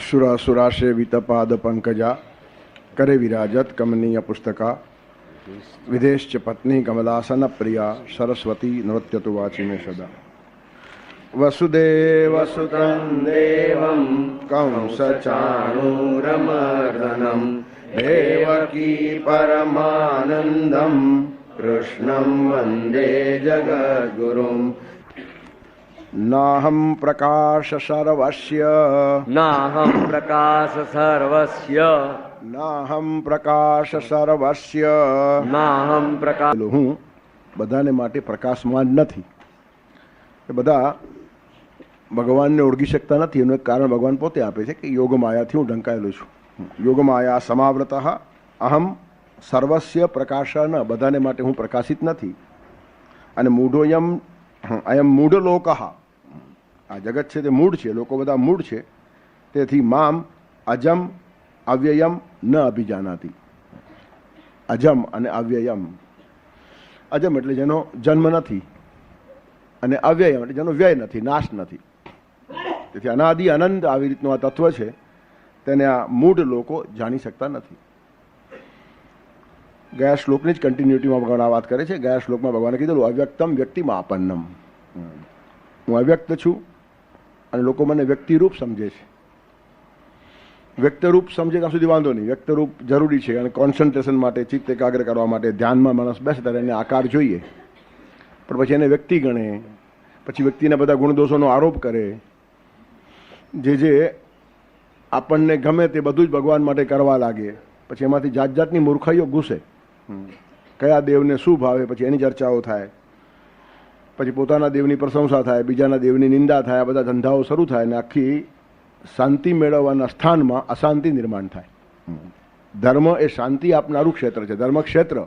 सुरा सेवित पाद पंकजा करे विराजत कमनीय पुस्तका विदेश्च पत्नी कमलासन प्रिया सरस्वती नृत्य तो वाची में सदा। वसुदेवसुतं देवं कंसचाणूरमर्दनं देवकी परमानन्दं कृष्णं वन्दे जगद्गुरुं। नाहं प्रकाश सर्वस्य नाहं प्रकाश सर्वस्य नाहं प्रकाश सर्वस्य नाहं प्रकाश હું બધાને માટે પ્રકાશમાન નથી. એ બધા ભગવાનને ઓળખી શકતા નથી. એનું એક કારણ ભગવાન પોતે આપે છે કે યોગમાયાથી હું ઢંકાયેલો છું. યોગમાયા સમાવૃત અહમ સર્વસ્ય પ્રકાશન. બધાને માટે હું પ્રકાશિત નથી. અને મૂઢોયમ અયમ મૂઢલોક. આ જગત છે તે મૂળ છે, લોકો બધા મૂળ છે. તેથી મામ અજમ અવ્યયમ ન અભિજાનાતી. અજમ અને અવ્યયમ. અજમ એટલે જેનો જન્મ નથી અને અવ્યયમ એટલે જેનો વ્યય નથી, નાશ નથી. તેથી અનાદિ અનંત આવી રીતનું આ તત્વ છે તેને આ મૂળ લોકો જાણી શકતા નથી. ગયા શ્લોકની જ કન્ટિન્યુટીમાં ભગવાન આ વાત કરે છે. ગયા શ્લોકમાં ભગવાને કીધેલું અવ્યક્તમ વ્યક્તિમાં આપન્નમ. હું અવ્યક્ત છું અને લોકો મને વ્યક્તિરૂપ સમજે છે. વ્યક્તરૂપ સમજે ત્યાં સુધી વાંધો નહીં. વ્યક્તરૂપ જરૂરી છે અને કોન્સન્ટ્રેશન માટે, ચિત્ત એકાગ્ર કરવા માટે, ધ્યાનમાં માણસ બેસે ત્યારે એને આકાર જોઈએ. પણ પછી એને વ્યક્તિ ગણે, પછી વ્યક્તિના બધા ગુણદોષોનો આરોપ કરે. જે આપણને ગમે તે બધું જ ભગવાન માટે કરવા લાગે. પછી એમાંથી જાત જાતની મૂર્ખાઈઓ ઘૂસે. કયા દેવને શું ભાવે પછી એની ચર્ચાઓ થાય. પછી પોતાના દેવની પ્રશંસા થાય, બીજાના દેવની નિંદા થાય. આ બધા ધંધાઓ શરૂ થાય અને આખી શાંતિ મેળવવાના સ્થાનમાં અશાંતિ નિર્માણ થાય. ધર્મ એ શાંતિ આપનારું ક્ષેત્ર છે. ધર્મ ક્ષેત્ર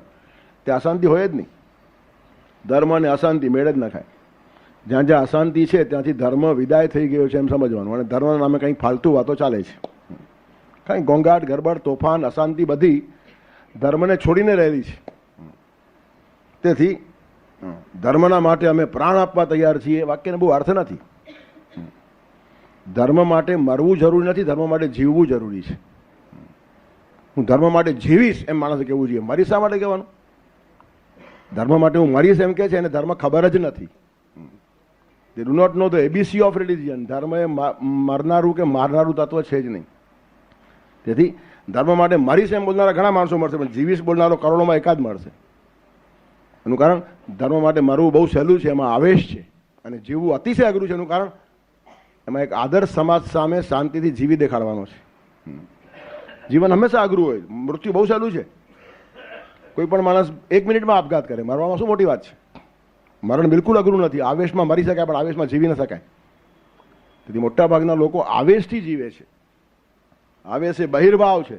તે અશાંતિ હોય જ નહીં. ધર્મ અને અશાંતિ મેળ જ ન ખાય. જ્યાં જ્યાં અશાંતિ છે ત્યાંથી ધર્મ વિદાય થઈ ગયો છે એમ સમજવાનું. અને ધર્મના નામે કંઈક ફાલતુ વાતો ચાલે છે. કંઈ ઘોંઘાટ, ગરબડ, તોફાન, અશાંતિ બધી ધર્મને છોડીને રહેલી છે. તેથી ધર્મના માટે અમે પ્રાણ આપવા તૈયાર છીએ એ વાક્યને બહુ અર્થ નથી. ધર્મ માટે મરવું જરૂરી નથી, ધર્મ માટે જીવવું જરૂરી છે. હું ધર્મ માટે જીવીશ એમ માણસે કહેવું જોઈએ. મરીશ શા માટે કહેવાનું? ધર્મ માટે હું મરીશ એમ કે છે એને ધર્મ ખબર જ નથી. They do not know the ABC of religion. ધર્મ એ મરનારું કે મારનારું તત્વ છે જ નહીં. તેથી ધર્મ માટે મરીશ એમ બોલનારા ઘણા માણસો મળશે, પણ જીવીશ બોલનારો કરોડોમાં એકાદ મળશે. એનું કારણ ધર્મ માટે મરવું બહુ સહેલું છે, એમાં આવેશ છે. અને જીવવું અતિશય અઘરું છે. એનું કારણ એમાં એક આદર્શ સમાજ સામે શાંતિથી જીવી દેખાડવાનો છે. જીવન હંમેશા અઘરું હોય. મૃત્યુ બહુ સહેલું છે. કોઈ પણ માણસ 1 મિનિટમાં આપઘાત કરે, મરવામાં શું મોટી વાત છે? મરણ બિલકુલ અઘરું નથી. આવેશમાં મરી શકાય પણ આવેશમાં જીવી ન શકાય. તેથી મોટાભાગના લોકો આવેશથી જીવે છે. આવેશ એ બહિર્ભાવ છે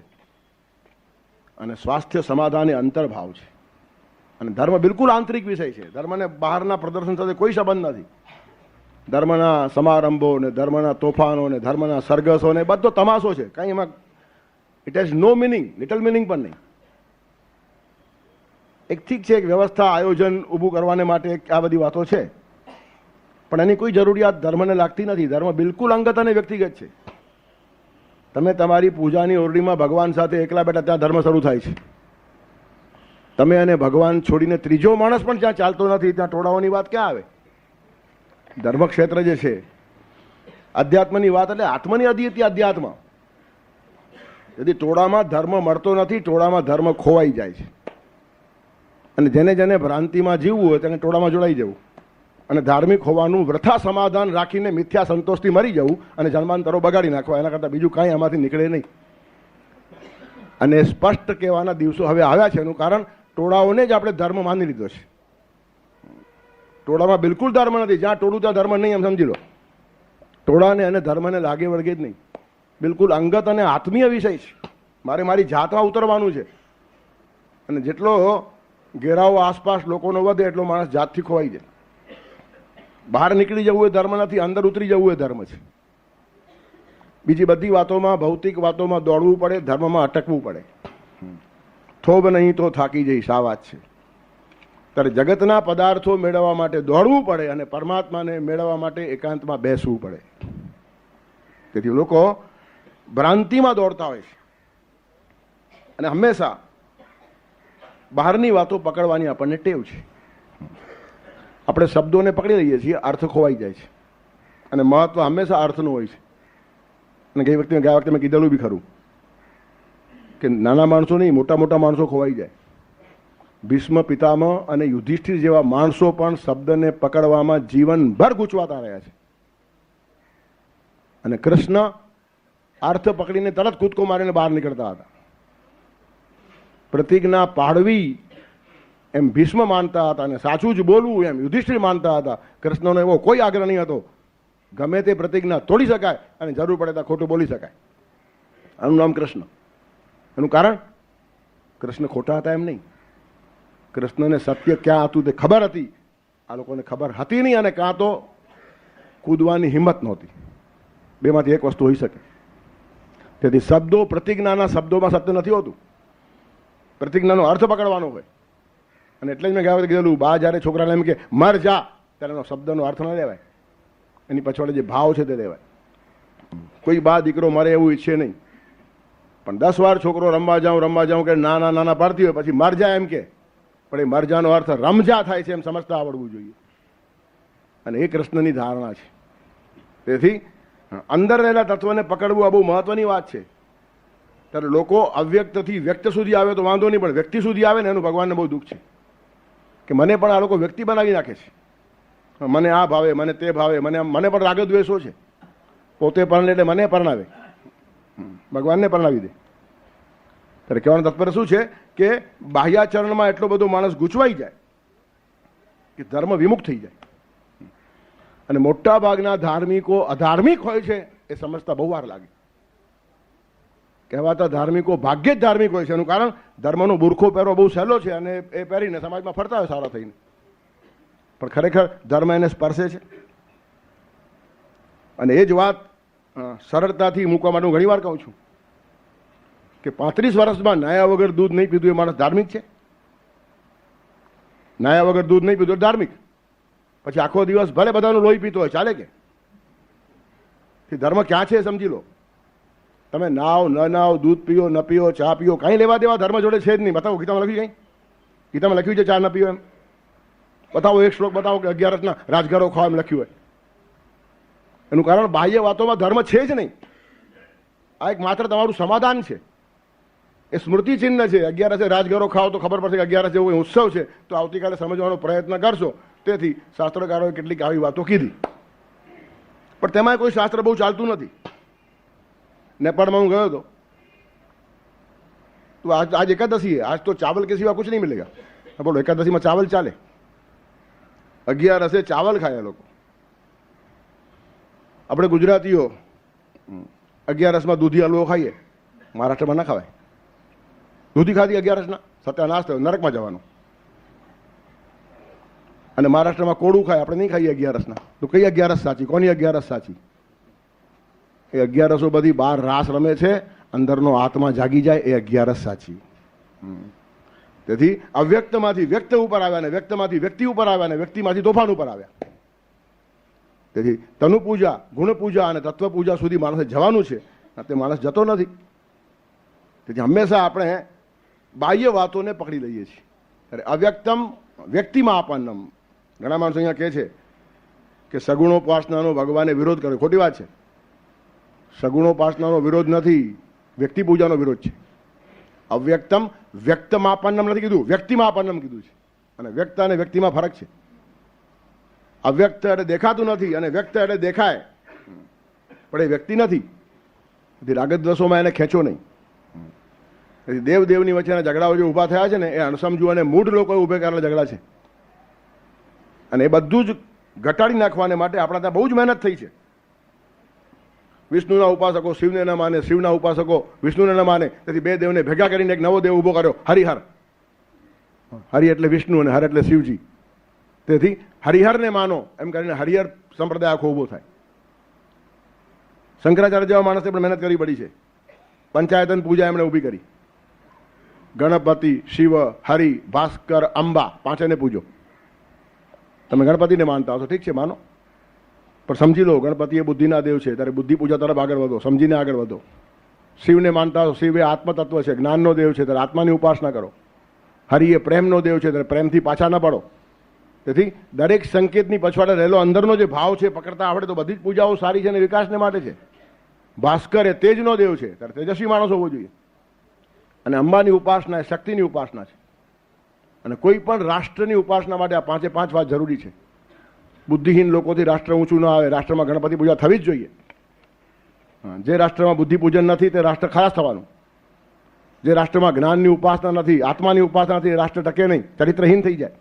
અને સ્વાસ્થ્ય સમાધાન એ અંતર્ભાવ છે. અને ધર્મ બિલકુલ આંતરિક વિષય છે. ધર્મને બહારના પ્રદર્શન સાથે કોઈ સંબંધ નથી. ધર્મના સમારંભો ને ધર્મના તોફાનો ને ધર્મના સરઘસો ને બધો તમાશો છે. કંઈ એમાં it has no meaning, little meaning પણ નહીં. એક ઠીક છે, એક વ્યવસ્થા, આયોજન ઊભું કરવાને માટે આ બધી વાતો છે, પણ એની કોઈ જરૂરિયાત ધર્મને લાગતી નથી. ધર્મ બિલકુલ અંગત અને વ્યક્તિગત છે. તમે તમારી પૂજાની ઓરડીમાં ભગવાન સાથે એકલા બેઠા, ત્યાં ધર્મ શરૂ થાય છે. તમે અને ભગવાન છોડીને ત્રીજો માણસ પણ જ્યાં ચાલતો નથી ત્યાં ટોળાઓની વાત ક્યાં આવે? ધર્મક્ષેત્ર જે છે, અધ્યાત્મની વાત એટલે આત્મની અધીતિ અધ્યાત્મ. यदि टोळामां धर्म मळतो नथी, टोळामां धर्म खोवाई जाय छे. અને જેને જેને ભ્રાંતિમાં જીવવું હોય તેને ટોળામાં જોડાઈ જવું અને ધાર્મિક હોવાનું વૃથા સમાધાન રાખીને મિથ્યા સંતોષથી મરી જવું અને જન્માંતરો બગાડી નાખવા. એના કરતાં બીજું કાંઈ આમાંથી નીકળે નહીં. અને સ્પષ્ટ કહેવાના દિવસો હવે આવ્યા છે. એનું કારણ ટોળાઓને જ આપણે ધર્મ માની લીધો છે. ટોળામાં બિલકુલ ધર્મ નથી. જ્યાં ટોળું ત્યાં ધર્મ નહીં, એમ સમજી લો. ટોળાને અને ધર્મને લાગે વળગે જ નહીં. બિલકુલ અંગત અને આત્મીય વિષય છે. મારે મારી જાતમાં ઉતરવાનું છે. અને જેટલો ઘેરાવો આસપાસ લોકોનો વધે એટલો માણસ જાતથી ખોવાઈ જાય. બહાર નીકળી જવું એ ધર્મ નથી, અંદર ઉતરી જવું એ ધર્મ છે. બીજી બધી વાતોમાં, ભૌતિક વાતોમાં દોડવું પડે, ધર્મમાં અટકવું પડે. થોબ નહીં તો થાકી જઈશ, આ વાત છે. ત્યારે જગતના પદાર્થો મેળવવા માટે દોડવું પડે અને પરમાત્માને મેળવવા માટે એકાંતમાં બેસવું પડે. તેથી લોકો ભ્રાંતિમાં દોડતા હોય છે અને હંમેશા બહારની વાતો પકડવાની આપણને ટેવ છે. આપણે શબ્દોને પકડી લઈએ છીએ, અર્થ ખોવાઈ જાય છે અને મહત્વ હંમેશા અર્થનું હોય છે. અને ગયા વખતે મેં કીધેલું બી ખરું કે નાના માણસો નહીં, મોટા મોટા માણસો ખોવાઈ જાય. ભીષ્મ પિતામહ અને યુધિષ્ઠિર જેવા માણસો પણ શબ્દને પકડવામાં જીવનભર ગૂંચવાતા રહ્યા છે. અને કૃષ્ણ અર્થ પકડીને તરત કૂદકો મારીને બહાર નીકળતા હતા. પ્રતિજ્ઞા પાડવી એમ ભીષ્મ માનતા હતા અને સાચું જ બોલવું એમ યુધિષ્ઠિર માનતા હતા. કૃષ્ણનો એવો કોઈ આગ્રહ નહીં હતો. ગમે તે પ્રતિજ્ઞા તોડી શકાય અને જરૂર પડે તો ખોટું બોલી શકાય. આનું નામ કૃષ્ણ. એનું કારણ કૃષ્ણ ખોટા હતા એમ નહીં, કૃષ્ણને સત્ય ક્યાં હતું તે ખબર હતી. આ લોકોને ખબર હતી નહીં અને કાં તો કૂદવાની હિંમત નહોતી. બેમાંથી એક વસ્તુ હોઈ શકે. તેથી શબ્દો, પ્રતિજ્ઞાના શબ્દોમાં સત્ય નથી હોતું. પ્રતિજ્ઞાનો અર્થ પકડવાનો હોય. અને એટલે જ મેં ગયા વખતે કીધેલું, બા જ્યારે છોકરાને એમ કે મર જા, ત્યારે એનો શબ્દનો અર્થ ન લેવાય, એની પછવાડે જે ભાવ છે તે લેવાય. કોઈ બા દીકરો મરે એવું ઈચ્છે નહીં, પણ 10 વાર છોકરો રમવા જાઉં કે નાના નાના પાડતી હોય, પછી મર જા એમ કે, પણ એ મરજાનો અર્થ રમજા થાય છે એમ સમજતા આવડવું જોઈએ. અને એ કૃષ્ણની ધારણા છે. તેથી અંદર રહેલા તત્વને પકડવું આ બહુ મહત્વની વાત છે. ત્યારે લોકો અવ્યક્તથી વ્યક્ત સુધી આવે તો વાંધો નહીં, પણ વ્યક્તિ સુધી આવે ને એનું ભગવાનને બહુ દુઃખ છે કે મને પણ આ લોકો વ્યક્તિ બનાવી નાખે છે. મને આ ભાવે, મને તે ભાવે, મને પણ રાગ દ્વેષો છે. પોતે પરણે એટલે મને પરણાવે, ભગવાનને પરણાવી દે. ત્યારે કહેવાનું તાત્પર્ય શું છે કે બાહ્યાચરણમાં એટલો બધો માણસ ગૂંચવાઈ જાય કે ધર્મ વિમુખ થઈ જાય. અને મોટા ભાગના ધાર્મિકો અધાર્મિક હોય છે એ સમજતા બહુ વાર લાગે. કહેવાતા ધાર્મિકો ભાગ્યે જ ધાર્મિક હોય છે. એનું કારણ ધર્મનો બુરખો પહેરવો બહુ સહેલો છે અને એ પહેરીને સમાજમાં ફરતા હોય સારા થઈને, પણ ખરેખર ધર્મ એને સ્પર્શે છે. અને એ જ વાત સરળતાથી મૂકવા માટે હું ઘણી વાર કહું છું કે 35 વર્ષમાં નાયા વગર દૂધ નહીં પીધું એ માણસ ધાર્મિક છે? નાયા વગર દૂધ નહીં પીધું ધાર્મિક. પછી આખો દિવસ ભલે બધાનું લોહી પીતો હોય, ચાલે કે? ધર્મ ક્યાં છે સમજી લો. તમે નાવ ન નાવ, દૂધ પીઓ ન પીઓ, ચા પીઓ, કાંઈ લેવા દેવા ધર્મ જોડે છે જ નહીં. બતાવો ગીતામાં લખ્યું કંઈ? ગીતામાં લખ્યું છે ચા ન પીઓ એમ? બતાવો એક શ્લોક બતાવો કે 11ના રાજગરો ખાવા એમ લખ્યું હોય. એનું કારણ બાહ્ય વાતોમાં ધર્મ છે જ નહીં. આ એક માત્ર તમારું સમાધાન છે, એ સ્મૃતિ ચિહ્ન છે. 11 રાજગરો ખાઓ તો ખબર પડશે કે 11 જેવો ઉત્સવ છે, તો આવતીકાલે સમજવાનો પ્રયત્ન કરશો. તેથી શાસ્ત્રકારોએ કેટલીક આવી વાતો કીધી, પણ તેમાં કોઈ શાસ્ત્ર બહુ ચાલતું નથી. નેપાળમાં હું ગયો હતો, તો આજ એકાદશી है, आज तो चावल के सिवा कुछ नहीं मिलेगा. बोलो एकादशीમાં ચાવલ ચાલે? 11 ચાવલ ખાય લોકો. આપણે ગુજરાતીઓ 11માં દૂધી હલવો ખાઈએ, મહારાષ્ટ્રમાં ના ખવાય. દૂધી ખાધી 11ના સત્યાનાશ થયો, નરકમાં જવાનું. અને મહારાષ્ટ્રમાં કોળું ખાય, આપણે નહીં ખાઈએ 11ના. તો કઈ 11 સાચી? કોની 11 સાચી? એ 11 બધી બહાર રાસ રમે છે, અંદરનો આત્મા જાગી જાય, એ 11 સાચી. તેથી અવ્યક્તમાંથી વ્યક્ત ઉપર આવ્યા ને વ્યક્તમાંથી વ્યક્તિ ઉપર આવ્યા ને વ્યક્તિમાંથી તોફાન ઉપર આવ્યા. તેથી તનુ પૂજા, ગુણ પૂજા અને તત્વ પૂજા સુધી માણસે જવાનું છે, તે માણસ જતો નથી. તેથી હંમેશા આપણે બાહ્ય વાતોને પકડી લઈએ છીએ. ત્યારે અવ્યક્તમ વ્યક્તિમાં આપન્નમ. ઘણા માણસો અહીંયા કહે છે કે સગુણોપાસનાનો ભગવાને વિરોધ કર્યો. ખોટી વાત છે. સગુણોપાસનાનો વિરોધ નથી, વ્યક્તિ પૂજાનો વિરોધ છે. અવ્યક્તમ વ્યક્તમાપન્નમ નથી કીધું, વ્યક્તિમાપન્નમ કીધું છે. અને વ્યક્ત અને વ્યક્તિમાં ફરક છે. અવ્યક્ત એટલે દેખાતું નથી અને વ્યક્ત એટલે દેખાય, પણ એ વ્યક્તિ નથી. તેથી રાગદ્વેષોમાં એને ખેંચો નહીં. તેથી દેવદેવની વચ્ચેના ઝઘડાઓ જે ઊભા થયા છે ને, એ અણસમજુ અને મૂઢ લોકોએ ઊભે કરેલા ઝઘડા છે. અને એ બધું જ ઘટાડી નાખવાને માટે આપણા ત્યાં બહુ જ મહેનત થઈ છે. વિષ્ણુના ઉપાસકો શિવને ન માને, શિવના ઉપાસકો વિષ્ણુને ન માને, તેથી બે દેવને ભેગા કરીને એક નવો દેવ ઊભો કર્યો, હરિહર. હરિ એટલે વિષ્ણુ અને હર એટલે શિવજી. તેથી હરિહરને માનો એમ કરીને હરિહર સંપ્રદાય આખો ઊભો થાય. શંકરાચાર્ય જેવા માણસે પણ મહેનત કરવી પડી છે. પંચાયતન પૂજા એમણે ઊભી કરી. ગણપતિ, શિવ, હરિ, ભાસ્કર, અંબા, પાંચેને પૂજો. તમે ગણપતિને માનતા હશો, ઠીક છે, માનો, પણ સમજી લો ગણપતિ એ બુદ્ધિના દેવ છે. ત્યારે બુદ્ધિ પૂજા તરફ આગળ વધો, સમજીને આગળ વધો. શિવને માનતા હો, શિવ એ આત્મતત્વ છે, જ્ઞાનનો દેવ છે, ત્યારે આત્માની ઉપાસના કરો. હરિ એ પ્રેમનો દેવ છે, ત્યારે પ્રેમથી પાછા ન પડો. તેથી દરેક સંકેતની પછવાડે રહેલો અંદરનો જે ભાવ છે પકડતા આવડે તો બધી જ પૂજાઓ સારી છે અને વિકાસને માટે છે. ભાસ્કર એ તેજનો દેવ છે, ત્યારે તેજસ્વી માણસ હોવો જોઈએ. અને અંબાની ઉપાસના એ શક્તિની ઉપાસના છે. અને કોઈ પણ રાષ્ટ્રની ઉપાસના માટે આ પાંચે પાંચ વાત જરૂરી છે. બુદ્ધિહીન લોકોથી રાષ્ટ્ર ઊંચું ન આવે. રાષ્ટ્રમાં ગણપતિ પૂજા થવી જ જોઈએ. જે રાષ્ટ્રમાં બુદ્ધિ પૂજન નથી તે રાષ્ટ્ર ખલાસ થવાનું. જે રાષ્ટ્રમાં જ્ઞાનની ઉપાસના નથી, આત્માની ઉપાસના નથી, એ રાષ્ટ્ર ટકે નહીં, ચરિત્રહીન થઈ જાય.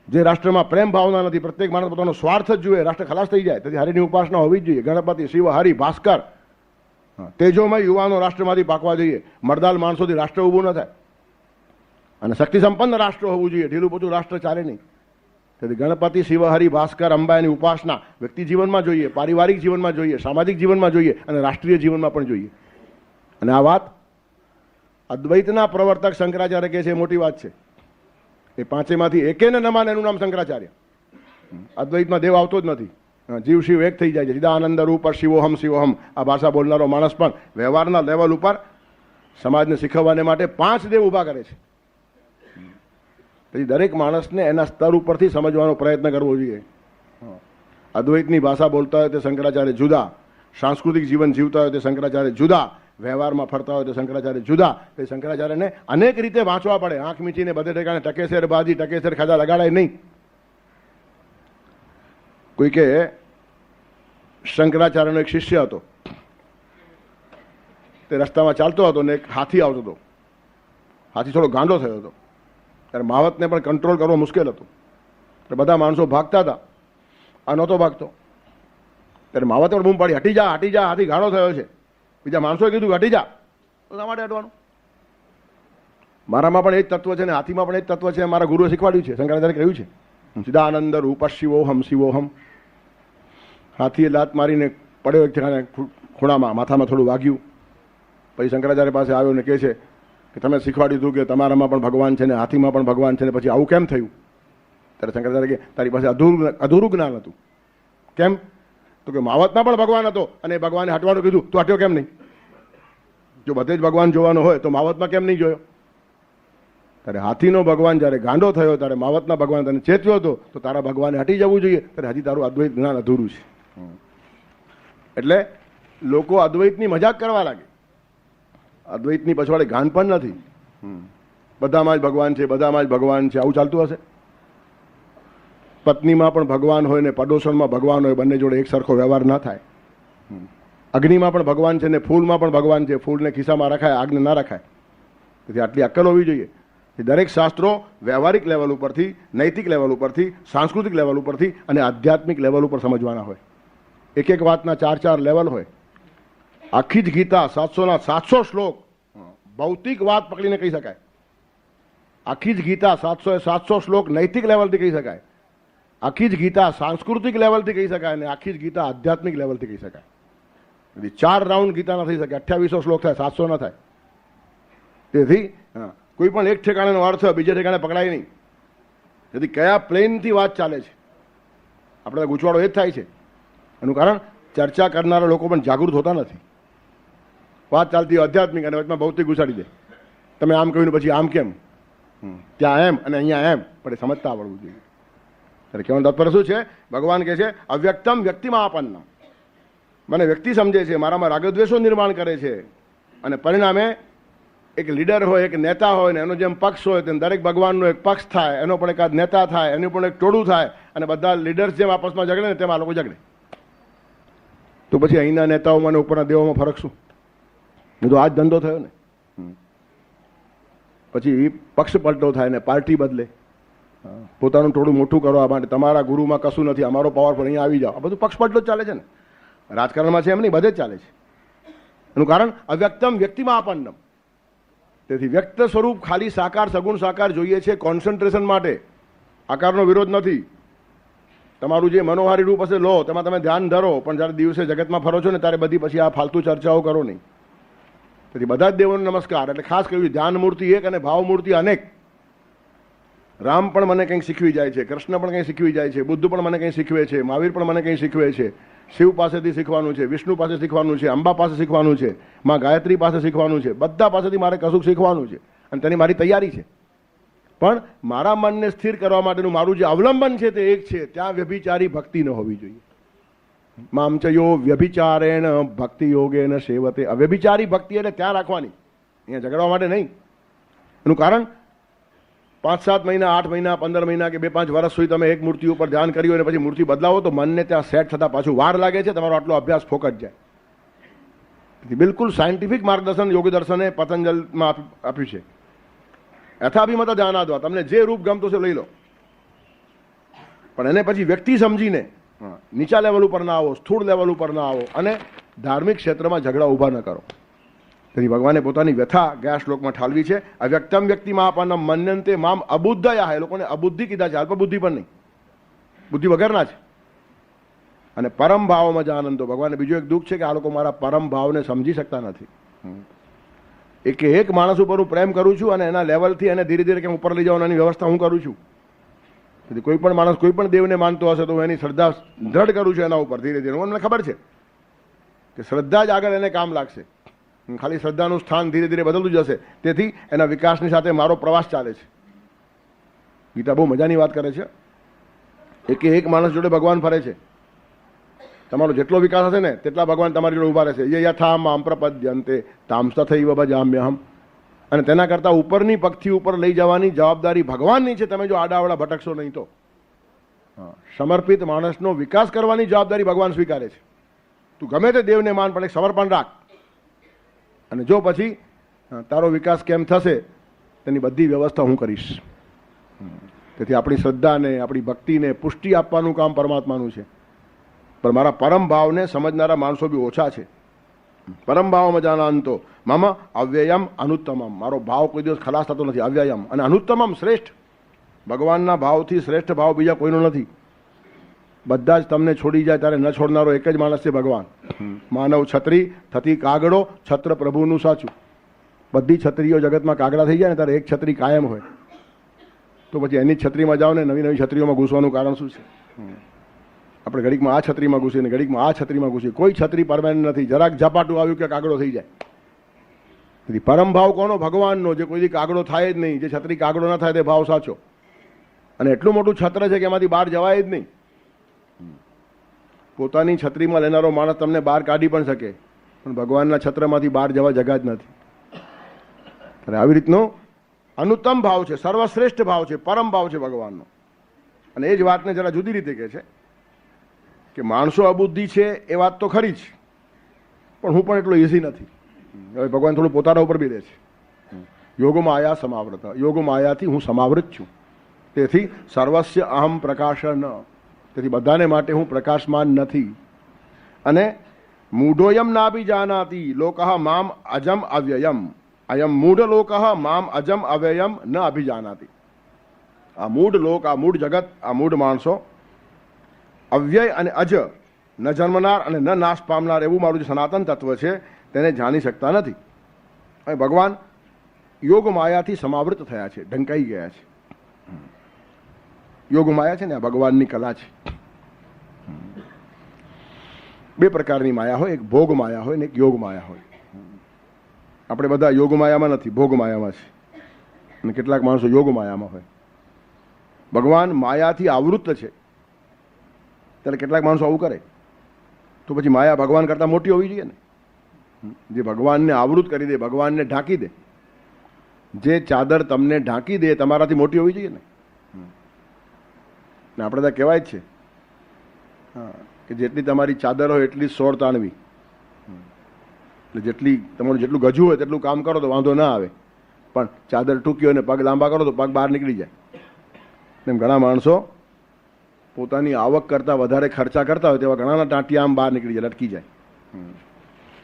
જે રાષ્ટ્રમાં પ્રેમ ભાવના નથી, પ્રત્યેક માણસ પોતાનો સ્વાર્થ જ જુએ, રાષ્ટ્ર ખલાસ થઈ જાય. તેથી હરિની ઉપાસના હોવી જ જોઈએ. ગણપતિ, શિવ, હરિ, ભાસ્કર, તેજોમય યુવાનો રાષ્ટ્રમાંથી પાકવા જોઈએ. મરદાલ માણસોથી રાષ્ટ્ર ઊભું ન થાય. અને શક્તિ સંપન્ન રાષ્ટ્ર હોવું જોઈએ. ઢીલું પોતું રાષ્ટ્ર ચાલે નહીં. તેથી ગણપતિ, શિવ, હરિ, ભાસ્કર, અંબાની ઉપાસના વ્યક્તિ જીવનમાં જોઈએ, પારિવારિક જીવનમાં જોઈએ, સામાજિક જીવનમાં જોઈએ અને રાષ્ટ્રીય જીવનમાં પણ જોઈએ. અને આ વાત અદ્વૈતના પ્રવર્તક શંકરાચાર્ય કહે છે એ મોટી વાત છે. એ પાંચેમાંથી એકેને ન માને એનું નામ શંકરાચાર્ય. અદ્વૈતમાં દેવ આવતો જ નથી. જીવ શિવ એક થઈ જાય છે. ચિદાનંદ રૂપ શિવોહમ શિવોહમ આ ભાષા બોલનારો માણસ પણ વ્યવહારના લેવલ ઉપર સમાજને શીખવવાને માટે પાંચ દેવ ઊભા કરે છે. તેથી દરેક માણસને એના સ્તર ઉપરથી સમજવાનો પ્રયત્ન કરવો જોઈએ. અદ્વૈતની ભાષા બોલતા હોય તે શંકરાચાર્ય જુદા, સાંસ્કૃતિક જીવન જીવતા હોય તે શંકરાચાર્ય જુદા, વ્યવહારમાં ફરતા હોય તો શંકરાચાર્ય જુદા. તે શંકરાચાર્યને અનેક રીતે વાંચવા પડે. આંખ મીચીને બધે ઠેકાણે ટકેસેર બાજી, ટકેસેર ખાધા લગાડાય નહીં. કોઈ કે શંકરાચાર્યનો એક શિષ્ય હતો. તે રસ્તામાં ચાલતો હતો ને એક હાથી આવતો હતો. હાથી થોડો ગાંડો થયો હતો. ત્યારે માવતને પણ કંટ્રોલ કરવો મુશ્કેલ હતું. તો બધા માણસો ભાગતા હતા, આ નહોતો ભાગતો. ત્યારે માવતે પણ બૂમ પાડી, હટી જા, હટી જા, હાથી ગાંડો થયો છે. બીજા માણસોએ કીધું હટી જા. તો શા માટે હટવાનું? મારામાં પણ એ જ તત્વ છે ને હાથીમાં પણ એ જ તત્વ છે. મારા ગુરુએ શીખવાડ્યું છે, શંકરાચાર્ય કહ્યું છે. ચિદાનંદ રૂપ શિવોહમ શિવોહમ. હાથીએ લાત મારીને પડ્યો એક ઠેકાણે ખૂણામાં, માથામાં થોડું વાગ્યું. પછી શંકરાચાર્ય પાસે આવ્યો ને કહે છે કે તમે શીખવાડ્યું હતું કે તમારામાં પણ ભગવાન છે ને હાથીમાં પણ ભગવાન છે ને પછી આવું કેમ થયું? ત્યારે શંકરાચાર્ય કે તારી પાસે અધૂરું જ્ઞાન હતું. કેમ? તો કે માવતમાં પણ ભગવાન હતો અને ભગવાને હટવાનું કીધું, તો હટ્યો કેમ નહીં? જો બધે જ ભગવાન જોવાનો હોય તો માવતમાં કેમ નહીં જોયો? ત્યારે હાથીનો ભગવાન જ્યારે ગાંડો થયો ત્યારે માવતના ભગવાન તને ચેતવ્યો હતો, તો તારા ભગવાને હટી જવું જોઈએ. ત્યારે હજી તારું અદ્વૈત જ્ઞાન અધૂરું છે. એટલે લોકો અદ્વૈતની મજાક કરવા લાગે. અદ્વૈતની પછવાડે ગાન પણ નથી. બધામાં જ ભગવાન છે, બધામાં જ ભગવાન છે, આવું ચાલતું હશે? પત્નીમાં પણ ભગવાન હોય ને પડોશણમાં ભગવાન હોય, બંને જોડે એક સરખો વ્યવહાર ના થાય. અગ્નિમાં પણ ભગવાન છે ને ફૂલમાં પણ ભગવાન છે. ફૂલને ખિસ્સામાં રખાય, આગને ના રખાય. તેથી આટલી અક્કલ હોવી જોઈએ. દરેક શાસ્ત્રો વ્યવહારિક લેવલ ઉપરથી, નૈતિક લેવલ ઉપરથી, સાંસ્કૃતિક લેવલ ઉપરથી અને આધ્યાત્મિક લેવલ ઉપર સમજવાના હોય. એક એક વાતના 4 લેવલ હોય. આખી જ ગીતા 700ના 700 શ્લોક ભૌતિક વાત પકડીને કહી શકાય. આખી જ ગીતા 700 શ્લોક નૈતિક લેવલથી કહી શકાય. આખી જ ગીતા સાંસ્કૃતિક લેવલથી કહી શકાય અને આખી જ ગીતા આધ્યાત્મિક લેવલથી કહી શકાય. 4 રાઉન્ડ ગીતા ન થઈ શકે. 2800 શ્લોક થાય, 700 ન થાય. તેથી કોઈ પણ એક ઠેકાણાનો અર્થ બીજે ઠેકાણે પકડાય નહીં. તેથી કયા પ્લેનથી વાત ચાલે છે આપણે ગૂંચવાડો એ જ થાય છે. એનું કારણ ચર્ચા કરનારા લોકો પણ જાગૃત હોતા નથી. વાત ચાલતી હોય આધ્યાત્મિક અને વચમાં ભૌતિક ઘુસાડી દે. તમે આમ કહ્યું પછી આમ કેમ, ત્યાં એમ અને અહીંયા એમ, પણ એ સમજતા આવડવું જોઈએ. ત્યારે કહેવાનું તાત્પર્ય શું છે? ભગવાન કહે છે અવ્યક્તમ વ્યક્તિમાં આપન્ન. મને વ્યક્તિ સમજે છે, મારામાં રાગદ્વેષો નિર્માણ કરે છે અને પરિણામે એક લીડર હોય, એક નેતા હોય ને એનો જેમ પક્ષ હોય તેમ દરેક ભગવાનનો એક પક્ષ થાય, એનો પણ એકાદ નેતા થાય, એનું પણ એક ટોળું થાય અને બધા લીડર્સ જેમ આપસમાં ઝઘડે ને તેમ આ લોકો ઝઘડે. તો પછી અહીંના નેતાઓમાં અને ઉપરના દેવોમાં ફરક શું? એ તો આ જ ધંધો થયો ને. પછી પક્ષ પલટો થાય ને પાર્ટી બદલે, પોતાનું ટોળું મોટું કરવા માટે તમારા ગુરુમાં કશું નથી, અમારો પાવરફુલ અહીંયા આવી જાઓ. આ બધું પક્ષ પલટો જ ચાલે છે ને. રાજકારણમાં છે એમ નહીં, બધે જ ચાલે છે. એનું કારણ અવ્યક્તમ વ્યક્તિમાં આપન્નમ. તેથી વ્યક્ત સ્વરૂપ ખાલી સાકાર, સગુણ સાકાર જોઈએ છે કોન્સન્ટ્રેશન માટે. આકારનો વિરોધ નથી. તમારું જે મનોહારી રૂપ હશે લો, તેમાં તમે ધ્યાન ધરો, પણ જ્યારે દિવસે જગતમાં ફરો છો ને ત્યારે બધી પછી આ ફાલતુ ચર્ચાઓ કરો નહીં. તેથી બધા જ દેવોને નમસ્કાર. એટલે ખાસ કહ્યું ધ્યાન મૂર્તિ એક અને ભાવ મૂર્તિ અનેક. રામ પણ મને કંઈક શીખવી જાય છે, કૃષ્ણ પણ કંઈ શીખવી જાય છે, બુદ્ધ પણ મને કંઈ શીખવે છે, મહાવીર પણ મને કંઈ શીખવે છે, શિવ પાસેથી શીખવાનું છે, વિષ્ણુ પાસે શીખવાનું છે, અંબા પાસે શીખવાનું છે, માં ગાયત્રી પાસે શીખવાનું છે, બધા પાસેથી મારે કશુંક શીખવાનું છે અને તેની મારી તૈયારી છે. પણ મારા મનને સ્થિર કરવા માટેનું મારું જે અવલંબન છે તે એક છે, ત્યાં વ્યભિચારી ભક્તિ ન હોવી જોઈએ. મામ ચ યો વ્યભિચારેણ ભક્તિ યોગેન સેવતે. અવ્યભિચારી ભક્તિ એટલે ત્યાં રાખવાની, અહીંયા ઝઘડવા માટે નહીં. એનું કારણ 5-7 મહિના, 8 મહિના, 15 મહિના કે 2-5 વર્ષ સુધી તમે એક મૂર્તિ ઉપર ધ્યાન કર્યું અને પછી મૂર્તિ બદલાવો તો મનને ત્યાં સેટ થતા પાછું વાર લાગે છે. તમારો આટલો અભ્યાસ ફોકસ જાય. બિલકુલ સાયન્ટિફિક માર્ગદર્શન યોગ દર્શને પતંજલમાં આપ્યું છે. યથાભિમત ધ્યાનાદ્વા, તમને જે રૂપ ગમતું છે લઈ લો, પણ એને પછી વ્યક્તિ સમજીને નીચા લેવલ ઉપર ના આવો, સ્થૂળ લેવલ ઉપર ના આવો અને ધાર્મિક ક્ષેત્રમાં ઝઘડા ઊભા ન કરો. તેથી ભગવાને પોતાની વ્યથા ગયા શ્લોકમાં ઠાલવી છે. અવ્યક્તમ વ્યક્તિમાં આપણને મન્યંતે મામ અબુદ્ધયા. એ લોકોને અબુદ્ધિ કીધા છે, અલ્પબુદ્ધિ પણ નહીં, બુદ્ધિ વગરના છે. અને પરમ ભાવમાં જ આનંદો. ભગવાનને બીજું એક દુઃખ છે કે આ લોકો મારા પરમ ભાવને સમજી શકતા નથી. એક માણસ ઉપર હું પ્રેમ કરું છું અને એના લેવલથી એને ધીરે ધીરે કેમ ઉપર લઈ જવાની વ્યવસ્થા હું કરું છું. તેથી કોઈ પણ માણસ કોઈ પણ દેવને માનતો હશે તો હું એની શ્રદ્ધા દ્રઢ કરું છું એના ઉપર ધીરે ધીરે. મને ખબર છે કે શ્રદ્ધા જ આગળ એને કામ લાગશે. ખાલી શ્રદ્ધાનું સ્થાન ધીરે ધીરે બદલતું જશે. તેથી એના વિકાસની સાથે મારો પ્રવાસ ચાલે છે. ગીતા બહુ મજાની વાત કરે છે. એક માણસ જોડે ભગવાન ફરે છે. તમારો જેટલો વિકાસ હશે ને તેટલા ભગવાન તમારી જોડે ઊભા રહેશે. યે યથા મામ પ્રપદ્યંતે તામ તથૈવ ભજામ્યહમ. અને તેના કરતાં ઉપરની પગથી ઉપર લઈ જવાની જવાબદારી ભગવાનની છે. તમે જો આડાવડા ભટકશો નહીં તો. સમર્પિત માણસનો વિકાસ કરવાની જવાબદારી ભગવાન સ્વીકારે છે. તું ગમે તે દેવને માન, પણ એક સમર્પણ રાખ. અને જો પછી તારો વિકાસ કેમ થશે તેની બધી વ્યવસ્થા હું કરીશ. તેથી આપણી શ્રદ્ધાને, આપણી ભક્તિને પુષ્ટિ આપવાનું કામ પરમાત્માનું છે. પણ મારા પરમ ભાવને સમજનારા માણસો બી ઓછા છે. પરમ ભાવમાં જાનાંતો મમ અવ્યયમ અનુત્તમમ. મારો ભાવ કોઈ દિવસ ખલાસ થતો નથી. અવ્યયમ અને અનુત્તમમ, શ્રેષ્ઠ. ભગવાનના ભાવથી શ્રેષ્ઠ ભાવ બીજા કોઈનો નથી. બધા જ તમને છોડી જાય ત્યારે ન છોડનારો એક જ માણસ છે ભગવાન. માનવ છત્રી થતી કાગડો, છત્ર પ્રભુનું સાચું. બધી છત્રીઓ જગતમાં કાગડા થઈ જાય ને ત્યારે એક છત્રી કાયમ હોય. તો પછી એની છત્રીમાં જાઓ ને નવી નવી છત્રીઓમાં ઘૂસવાનું કારણ શું છે? આપણે ઘડીકમાં આ છત્રીમાં ઘૂસીએ ને ઘડીકમાં આ છત્રીમાં ઘૂસીએ. કોઈ છત્રી પરમાનન્ટ નથી. જરાક ઝપાટું આવ્યું કે કાગડો થઈ જાય. તેથી પરમ ભાવ કોનો? ભગવાનનો, જે કોઈ કાગડો થાય જ નહીં. જે છત્રી કાગડો ના થાય તે ભાવ સાચો. અને એટલું મોટું છત્ર છે કે એમાંથી બહાર જવાય જ નહીં. પોતાની છત્રીમાં લેનારો માણસ તમને બહાર કાઢી પણ શકે, પણ ભગવાનના છત્રમાંથી બહાર જવા જગા જ નથી. અને આવી રીતનો અનુત્તમ ભાવ છે, સર્વશ્રેષ્ઠ ભાવ છે, પરમ ભાવ છે ભગવાનનો. અને એ જ વાતને જરા જુદી રીતે કહે છે કે માણસો અબુદ્ધિ છે એ વાત તો ખરી જ, પણ હું પણ એટલો ઇઝી નથી. હવે ભગવાન થોડું પોતાના ઉપર બી દે છે. યોગમાયા સમાવૃત. યોગમાયાથી હું સમાવૃત છું. તેથી સર્વસ્ય અહમ પ્રકાશ ન. તેથી બધાને માટે હું પ્રકાશમાન નથી. અને મૂઢોયમ નાભી જાનાતી લોકઃ મામ અજમ અવ્યયમ. અયમ મૂઢ લોકઃ મામ અજમ અવ્યયમ ન અભિજાનાતી. આ મૂઢ લોક, આ મૂઢ જગત, આ મૂઢ માણસો અવ્યય અને અજ, ન જન્મનાર અને ન નાશ પામનાર એવું મારું જે સનાતન તત્વ છે તેને જાણી શકતા નથી. અને ભગવાન યોગ માયાથી સમાવૃત થયા છે, ઢંકાઈ ગયા છે. યોગ માયા છે ને આ ભગવાનની કલા છે. બે પ્રકારની માયા હોય, એક ભોગ માયા હોય ને એક યોગ માયા હોય. આપણે બધા યોગ માયામાં નથી, ભોગ માયામાં છે. અને કેટલાક માણસો યોગ માયામાં હોય. ભગવાન માયાથી આવૃત છે ત્યારે કેટલાક માણસો આવું કરે તો પછી માયા ભગવાન કરતાં મોટી હોવી જોઈએ ને. જે ભગવાનને આવૃત કરી દે, ભગવાનને ઢાંકી દે, જે ચાદર તમને ઢાંકી દે તમારાથી મોટી હોવી જોઈએ ને. આપણે ત્યાં કહેવાય જ છે કે જેટલી તમારી ચાદર હોય એટલી સોળ તાણવી. એટલે તમારું જેટલું ગજું હોય તેટલું કામ કરો તો વાંધો ના આવે, પણ ચાદર ટૂંકી હોય ને પગ લાંબા કરો તો પગ બહાર નીકળી જાય. એમ ઘણા માણસો પોતાની આવક કરતાં વધારે ખર્ચા કરતા હોય તેવા ઘણાના ટાંટિયા આમ બહાર નીકળી જાય, લટકી જાય.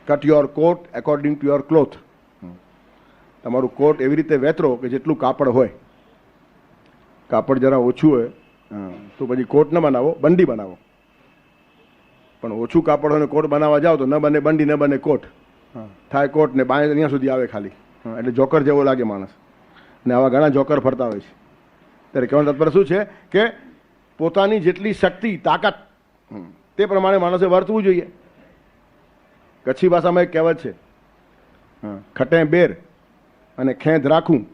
Cut your coat according to your cloth. તમારું કોટ એવી રીતે વેતરો કે જેટલું કાપડ હોય. કાપડ જરા ઓછું હોય તો પછી કોટ ન બનાવો, બંડી બનાવો. પણ ઓછું કાપડ હોય ને કોટ બનાવવા જાઓ તો ન બને બંડી, ન બને કોટ. થાય કોટ ને બાય અહીંયા સુધી આવે ખાલી. એટલે જોકર જેવો લાગે માણસ. ને આવા ઘણા જોકર ફરતા હોય છે. ત્યારે કહેવાનું તાત્પર્ય શું છે કે પોતાની જેટલી શક્તિ, તાકાત તે પ્રમાણે માણસે વર્તવું જોઈએ. કચ્છી ભાષામાં એક કહેવત છે, ખટે બેર અને ખેંદ રાખું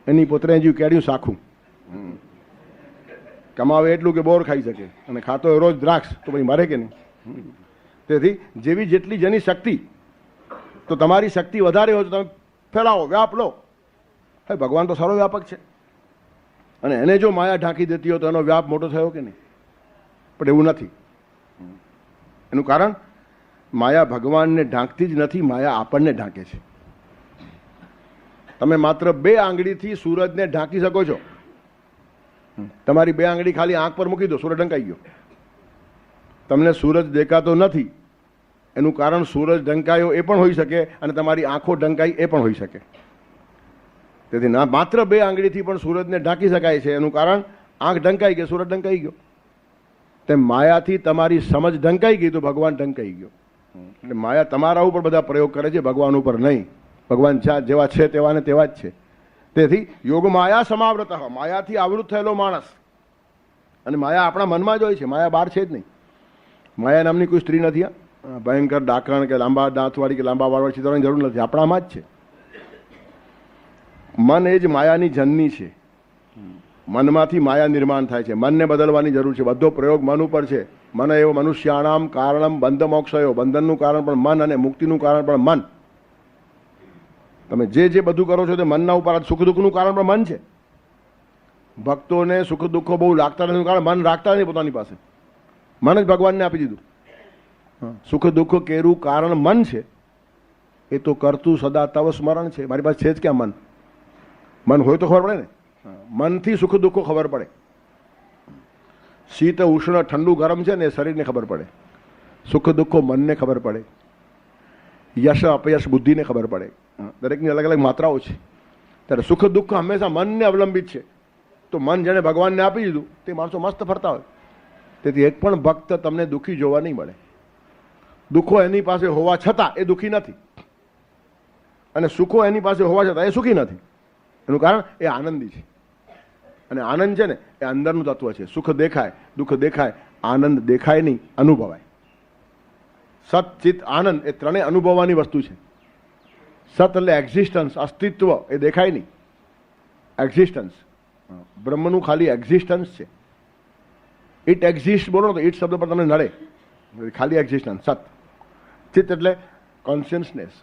એની પોતરે જીવ કેડ્યું સાખું. કમાવે એટલું કે બોર ખાઈ શકે અને ખાતો હોય રોજ દ્રાક્ષ, તો પછી મરે કે નહીં? તેથી જેવી જેટલી જેની શક્તિ, તો તમારી શક્તિ વધારે હોય તો તમે ફેલાવો, વ્યાપ લો. હવે ભગવાન તો સારો વ્યાપક છે, અને એને જો માયા ઢાંકી દેતી હોય તો એનો વ્યાપ મોટો થયો કે નહીં? પણ એવું નથી. એનું કારણ માયા ભગવાનને ઢાંકતી જ નથી, માયા આપણને ઢાંકે છે. તમે માત્ર 2 આંગળીથી સૂરજને ઢાંકી શકો છો. તમારી 2 આંગળી ખાલી આંખ પર મૂકી દો, સૂરજ ઢંકાઈ ગયો. તમને સૂરજ દેખાતો નથી, એનું કારણ સૂરજ ઢંકાયો એ પણ હોઈ શકે, અને તમારી આંખો ઢંકાઈ એ પણ હોઈ શકે. તેથી ના, માત્ર 2 આંગળીથી પણ સૂરજને ઢાંકી શકાય છે. એનું કારણ આંખ ઢંકાઈ ગઈ, સૂરજ ઢંકાઈ ગયો. તેમ માયાથી તમારી સમજ ઢંકાઈ ગઈ તો ભગવાન ઢંકાઈ ગયો. એટલે માયા તમારા ઉપર બધા પ્રયોગ કરે છે, ભગવાન ઉપર નહીં. ભગવાન જેવા છે તેવા ને તેવા જ છે. તેથી યોગ માયા સમાવૃત, માયાથી આવૃત થયેલો માણસ. અને માયા આપણા મનમાં જ હોય છે, માયા બહાર છે જ નહીં. માયા નામની કોઈ સ્ત્રી નથી, ભયંકર ડાકણ કે લાંબા દાંતવાળી કે લાંબા વાળવાળી ચિતરવાની જરૂર નથી, આપણામાં જ છે. મન એ જ માયાની જનની છે. મનમાંથી માયા નિર્માણ થાય છે. મનને બદલવાની જરૂર છે. બધો પ્રયોગ મન ઉપર છે. મન એવો મનુષ્યાણામ કારણમ બંધ મોક્ષયો, બંધનનું કારણ પણ મન અને મુક્તિનું કારણ પણ મન. તમે જે બધું કરો છો તે મનના ઉપર, સુખ દુઃખનું કારણ પણ મન છે. ભક્તોને સુખ દુઃખો બહુ લાગતા નથી, કારણ મન રાખતા નહીં પોતાની પાસે. મન જ ભગવાનને આપી દીધું. સુખ દુઃખ કેરું કારણ મન છે, એ તો કરતું સદા તવ સ્મરણ છે. મારી પાસે છે જ ક્યાં મન? મન હોય તો ખબર પડે ને. મનથી સુખ દુઃખો ખબર પડે. શીત ઉષ્ણ ઠંડુ ગરમ છે ને એ શરીરને ખબર પડે. સુખ દુઃખો મનને ખબર પડે. યશ અપયશ બુદ્ધિને ખબર પડે. દરેકની અલગ અલગ માત્રાઓ છે. ત્યારે સુખ દુઃખ હંમેશા મનને અવલંબિત છે. તો મન જેને ભગવાનને આપી દીધું તે માણસો મસ્ત ફરતા હોય. તેથી એક પણ ભક્ત તમને દુઃખી જોવા નહીં મળે. દુઃખો એની પાસે હોવા છતાં એ દુઃખી નથી, અને સુખો એની પાસે હોવા છતાં એ સુખી નથી. એનું કારણ એ આનંદી છે. અને આનંદ છે ને એ અંદરનું તત્વ છે. સુખ દેખાય, દુઃખ દેખાય, આનંદ દેખાય નહીં, અનુભવાય. સત ચિત્ત આનંદ એ ત્રણેય અનુભવવાની વસ્તુ છે. સત એટલે એક્ઝિસ્ટન્સ, અસ્તિત્વ, એ દેખાય નહીં. એક્ઝિસ્ટન્સ, બ્રહ્મનું ખાલી એક્ઝિસ્ટન્સ છે. ઇટ એક્ઝિસ્ટ બોલો તો ઇટ શબ્દ પર તમને નડે, ખાલી એક્ઝિસ્ટન્સ. સત ચિત્ત એટલે કોન્શિયસનેસ,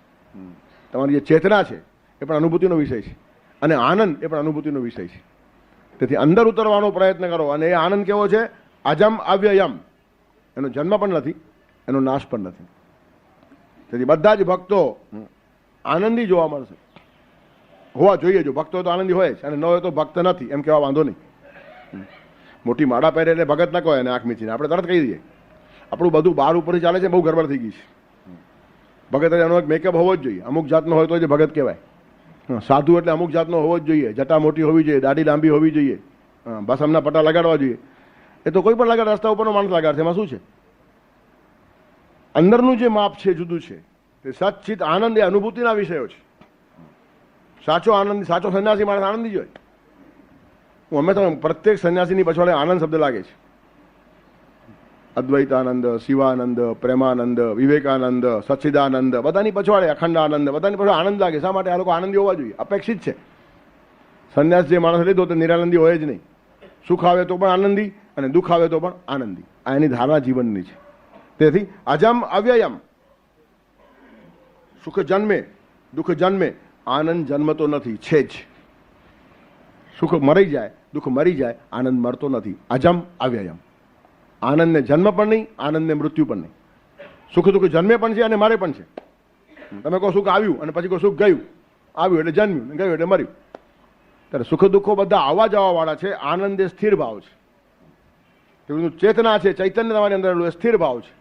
તમારી જે ચેતના છે એ પણ અનુભૂતિનો વિષય છે, અને આનંદ એ પણ અનુભૂતિનો વિષય છે. તેથી અંદર ઉતરવાનો પ્રયત્ન કરો. અને એ આનંદ કેવો છે? અજમ અવ્યયમ. એનો જન્મ પણ નથી, એનો નાશ પણ નથી. તેથી બધા જ ભક્તો આનંદી જોવા મળશે, હોવા જોઈએ. જો ભક્તો તો આનંદી હોય છે, અને ન હોય તો ભક્ત નથી એમ કહેવા વાંધો નહીં. મોટી માળા પહેરે એટલે ભગત ના કહે, અને આંખ મીચીને આપણે તરત કહી દઈએ. આપણું બધું બહાર ઉપરથી ચાલે છે, બહુ ગડબડ થઈ ગઈ છે. ભગત એનો એક મેકઅપ હોવો જ જોઈએ, અમુક જાતનો હોય તો જ ભગત કહેવાય. સાધુ એટલે અમુક જાતનો હોવો જ જોઈએ, જટા મોટી હોવી જોઈએ, દાઢી લાંબી હોવી જોઈએ, બસ એમના પટ્ટા લગાડવા જોઈએ. એ તો કોઈ પણ લગાડ, રસ્તા ઉપરનો માણસ લગાડશે, એમાં શું છે? અંદરનું જે માપ છે જુદું છે. તે સચ્ચિત આનંદ એ અનુભૂતિના વિષયો છે. સાચો આનંદ, સાચો સંન્યાસી માણસ આનંદી જ હોય. હું હંમેશા પ્રત્યેક સંન્યાસીની પછવાડે આનંદ શબ્દ લાગે છે. અદ્વૈતાનંદ, શિવાનંદ, પ્રેમાનંદ, વિવેકાનંદ, સચ્ચિદાનંદ, બધાની પછવાડે અખંડ આનંદ, બધાની પછવાડે આનંદ લાગે. શા માટે? આ લોકો આનંદી હોવા જોઈએ, અપેક્ષિત છે. સંન્યાસ જે માણસ લીધો તે નિરાનંદી હોય જ નહીં. સુખ આવે તો પણ આનંદી, અને દુઃખ આવે તો પણ આનંદી. આ એની ધારણા જીવનની છે. તેથી અજમ અવ્યયમ. સુખ જન્મે, દુઃખ જન્મે, આનંદ જન્મતો નથી, છે જ. સુખ મરી જાય, દુઃખ મરી જાય, આનંદ મરતો નથી. અજમ અવ્યયમ. આનંદને જન્મ પણ નહીં, આનંદને મૃત્યુ પણ નહીં. સુખ દુઃખ જન્મે પણ છે અને મરે પણ છે. તમે કહો સુખ આવ્યું અને પછી કહો સુખ ગયું. આવ્યું એટલે જન્મ્યું, ગયું એટલે મર્યું. ત્યારે સુખ દુઃખો બધા આવવા જવા વાળા છે. આનંદ એ સ્થિર ભાવ છે. ચેતના છે, ચૈતન્ય તમારી અંદર એ સ્થિર ભાવ છે.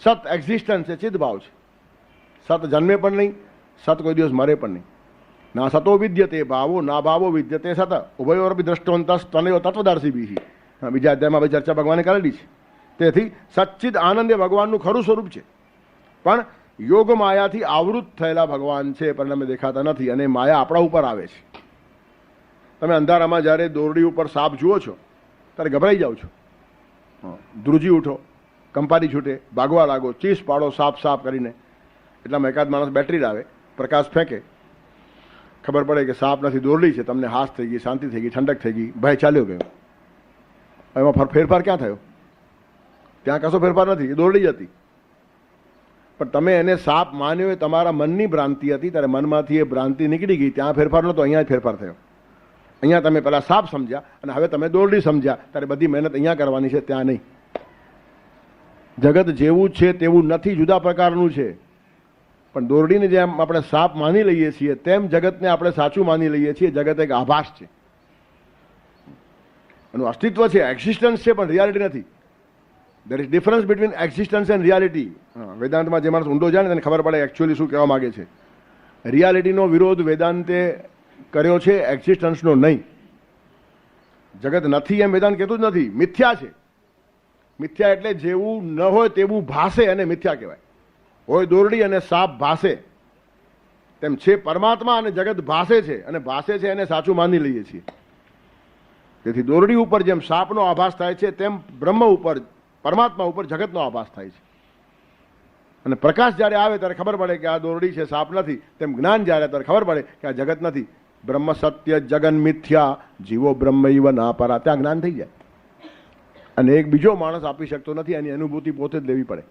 સત એક્ઝિસ્ટન્સ એ ચિત્ત ભાવ છે. સત જન્મે પણ નહીં, સત કોઈ દિવસ મરે પણ નહીં. ના સતો વિદ્યતે ભાવો, ના ભાવો વિદ્યતે સત, ઉભયોરપી દ્રષ્ટવંત તનયો તત્વદર્શી બી. બીજા અધ્યાયમાં ચર્ચા ભગવાને કરેલી છે. તેથી સચ્ચિદ આનંદ એ ભગવાનનું ખરું સ્વરૂપ છે. પણ યોગ માયાથી આવૃત થયેલા ભગવાન છે, પરિણામે દેખાતા નથી, અને માયા આપણા ઉપર આવે છે. તમે અંધારામાં જ્યારે દોરડી ઉપર સાપ જુઓ છો ત્યારે ગભરાઈ જાઓ છો, ધ્રુજી ઉઠો, કંપારી છૂટે, ભાગવા લાગો, ચીસ પાડો સાપ સાપ કરીને. એટલામાં એકાદ માણસ બેટરી લાવે, પ્રકાશ ફેંકે, ખબર પડે કે સાપ નથી, દોરડી છે. તમને હાશ થઈ ગઈ, શાંતિ થઈ ગઈ, ઠંડક થઈ ગઈ, ભય ચાલ્યો ગયો. એમાં ફેરફાર ક્યાં થયો? ત્યાં કશો ફેરફાર નથી, એ દોરડી જ હતી. પણ તમે એને સાપ માન્યો એ તમારા મનની ભ્રાંતિ હતી, ત્યારે મનમાંથી એ ભ્રાંતિ નીકળી ગઈ, ત્યાં ફેરફાર નહોતો, અહીંયા જ ફેરફાર થયો. અહીંયા તમે પહેલાં સાપ સમજ્યા અને હવે તમે દોરડી સમજ્યા, ત્યારે બધી મહેનત અહીંયા કરવાની છે, ત્યાં નહીં. જગત જેવું છે તેવું નથી, જુદા પ્રકારનું છે. પણ દોરડીને જેમ આપણે સાપ માની લઈએ છીએ તેમ જગતને આપણે સાચું માની લઈએ છીએ. જગત એક આભાસ છે, એનું અસ્તિત્વ છે, એક્ઝિસ્ટન્સ છે, પણ રિયાલિટી નથી. There is difference between existence and reality. વેદાંતમાં જે માણસ ઊંડો જાય ને તેને ખબર પડે એકચ્યુઅલી શું કહેવા માગે છે. રિયાલિટીનો વિરોધ વેદાંતે કર્યો છે, એક્ઝિસ્ટન્સનો નહીં. જગત નથી એમ વેદાંત કહેતું જ નથી, મિથ્યા છે. મિથ્યા એટલે જેવું ન હોય તેવું ભાસે અને મિથ્યા કહેવાય. હોય દોરડી અને સાપ ભાસે તેમ છે પરમાત્મા, અને જગત ભાસે છે, અને ભાસે છે એને સાચું માની લઈએ છીએ. તેથી દોરડી ઉપર જેમ સાપનો આભાસ થાય છે તેમ બ્રહ્મ ઉપર, પરમાત્મા ઉપર જગતનો આભાસ થાય છે. અને પ્રકાશ જ્યારે આવે ત્યારે ખબર પડે કે આ દોરડી છે, સાપ નથી. તેમ જ્ઞાન જ્યારે ત્યારે ખબર પડે કે આ જગત નથી. બ્રહ્મ સત્ય જગન મિથ્યા જીવો બ્રહ્મૈવ ના પરા, ત્યાં જ્ઞાન થઈ જાય. અને એક બીજો માણસ આપી શકતો નથી, એની અનુભૂતિ પોતે જ લેવી પડે.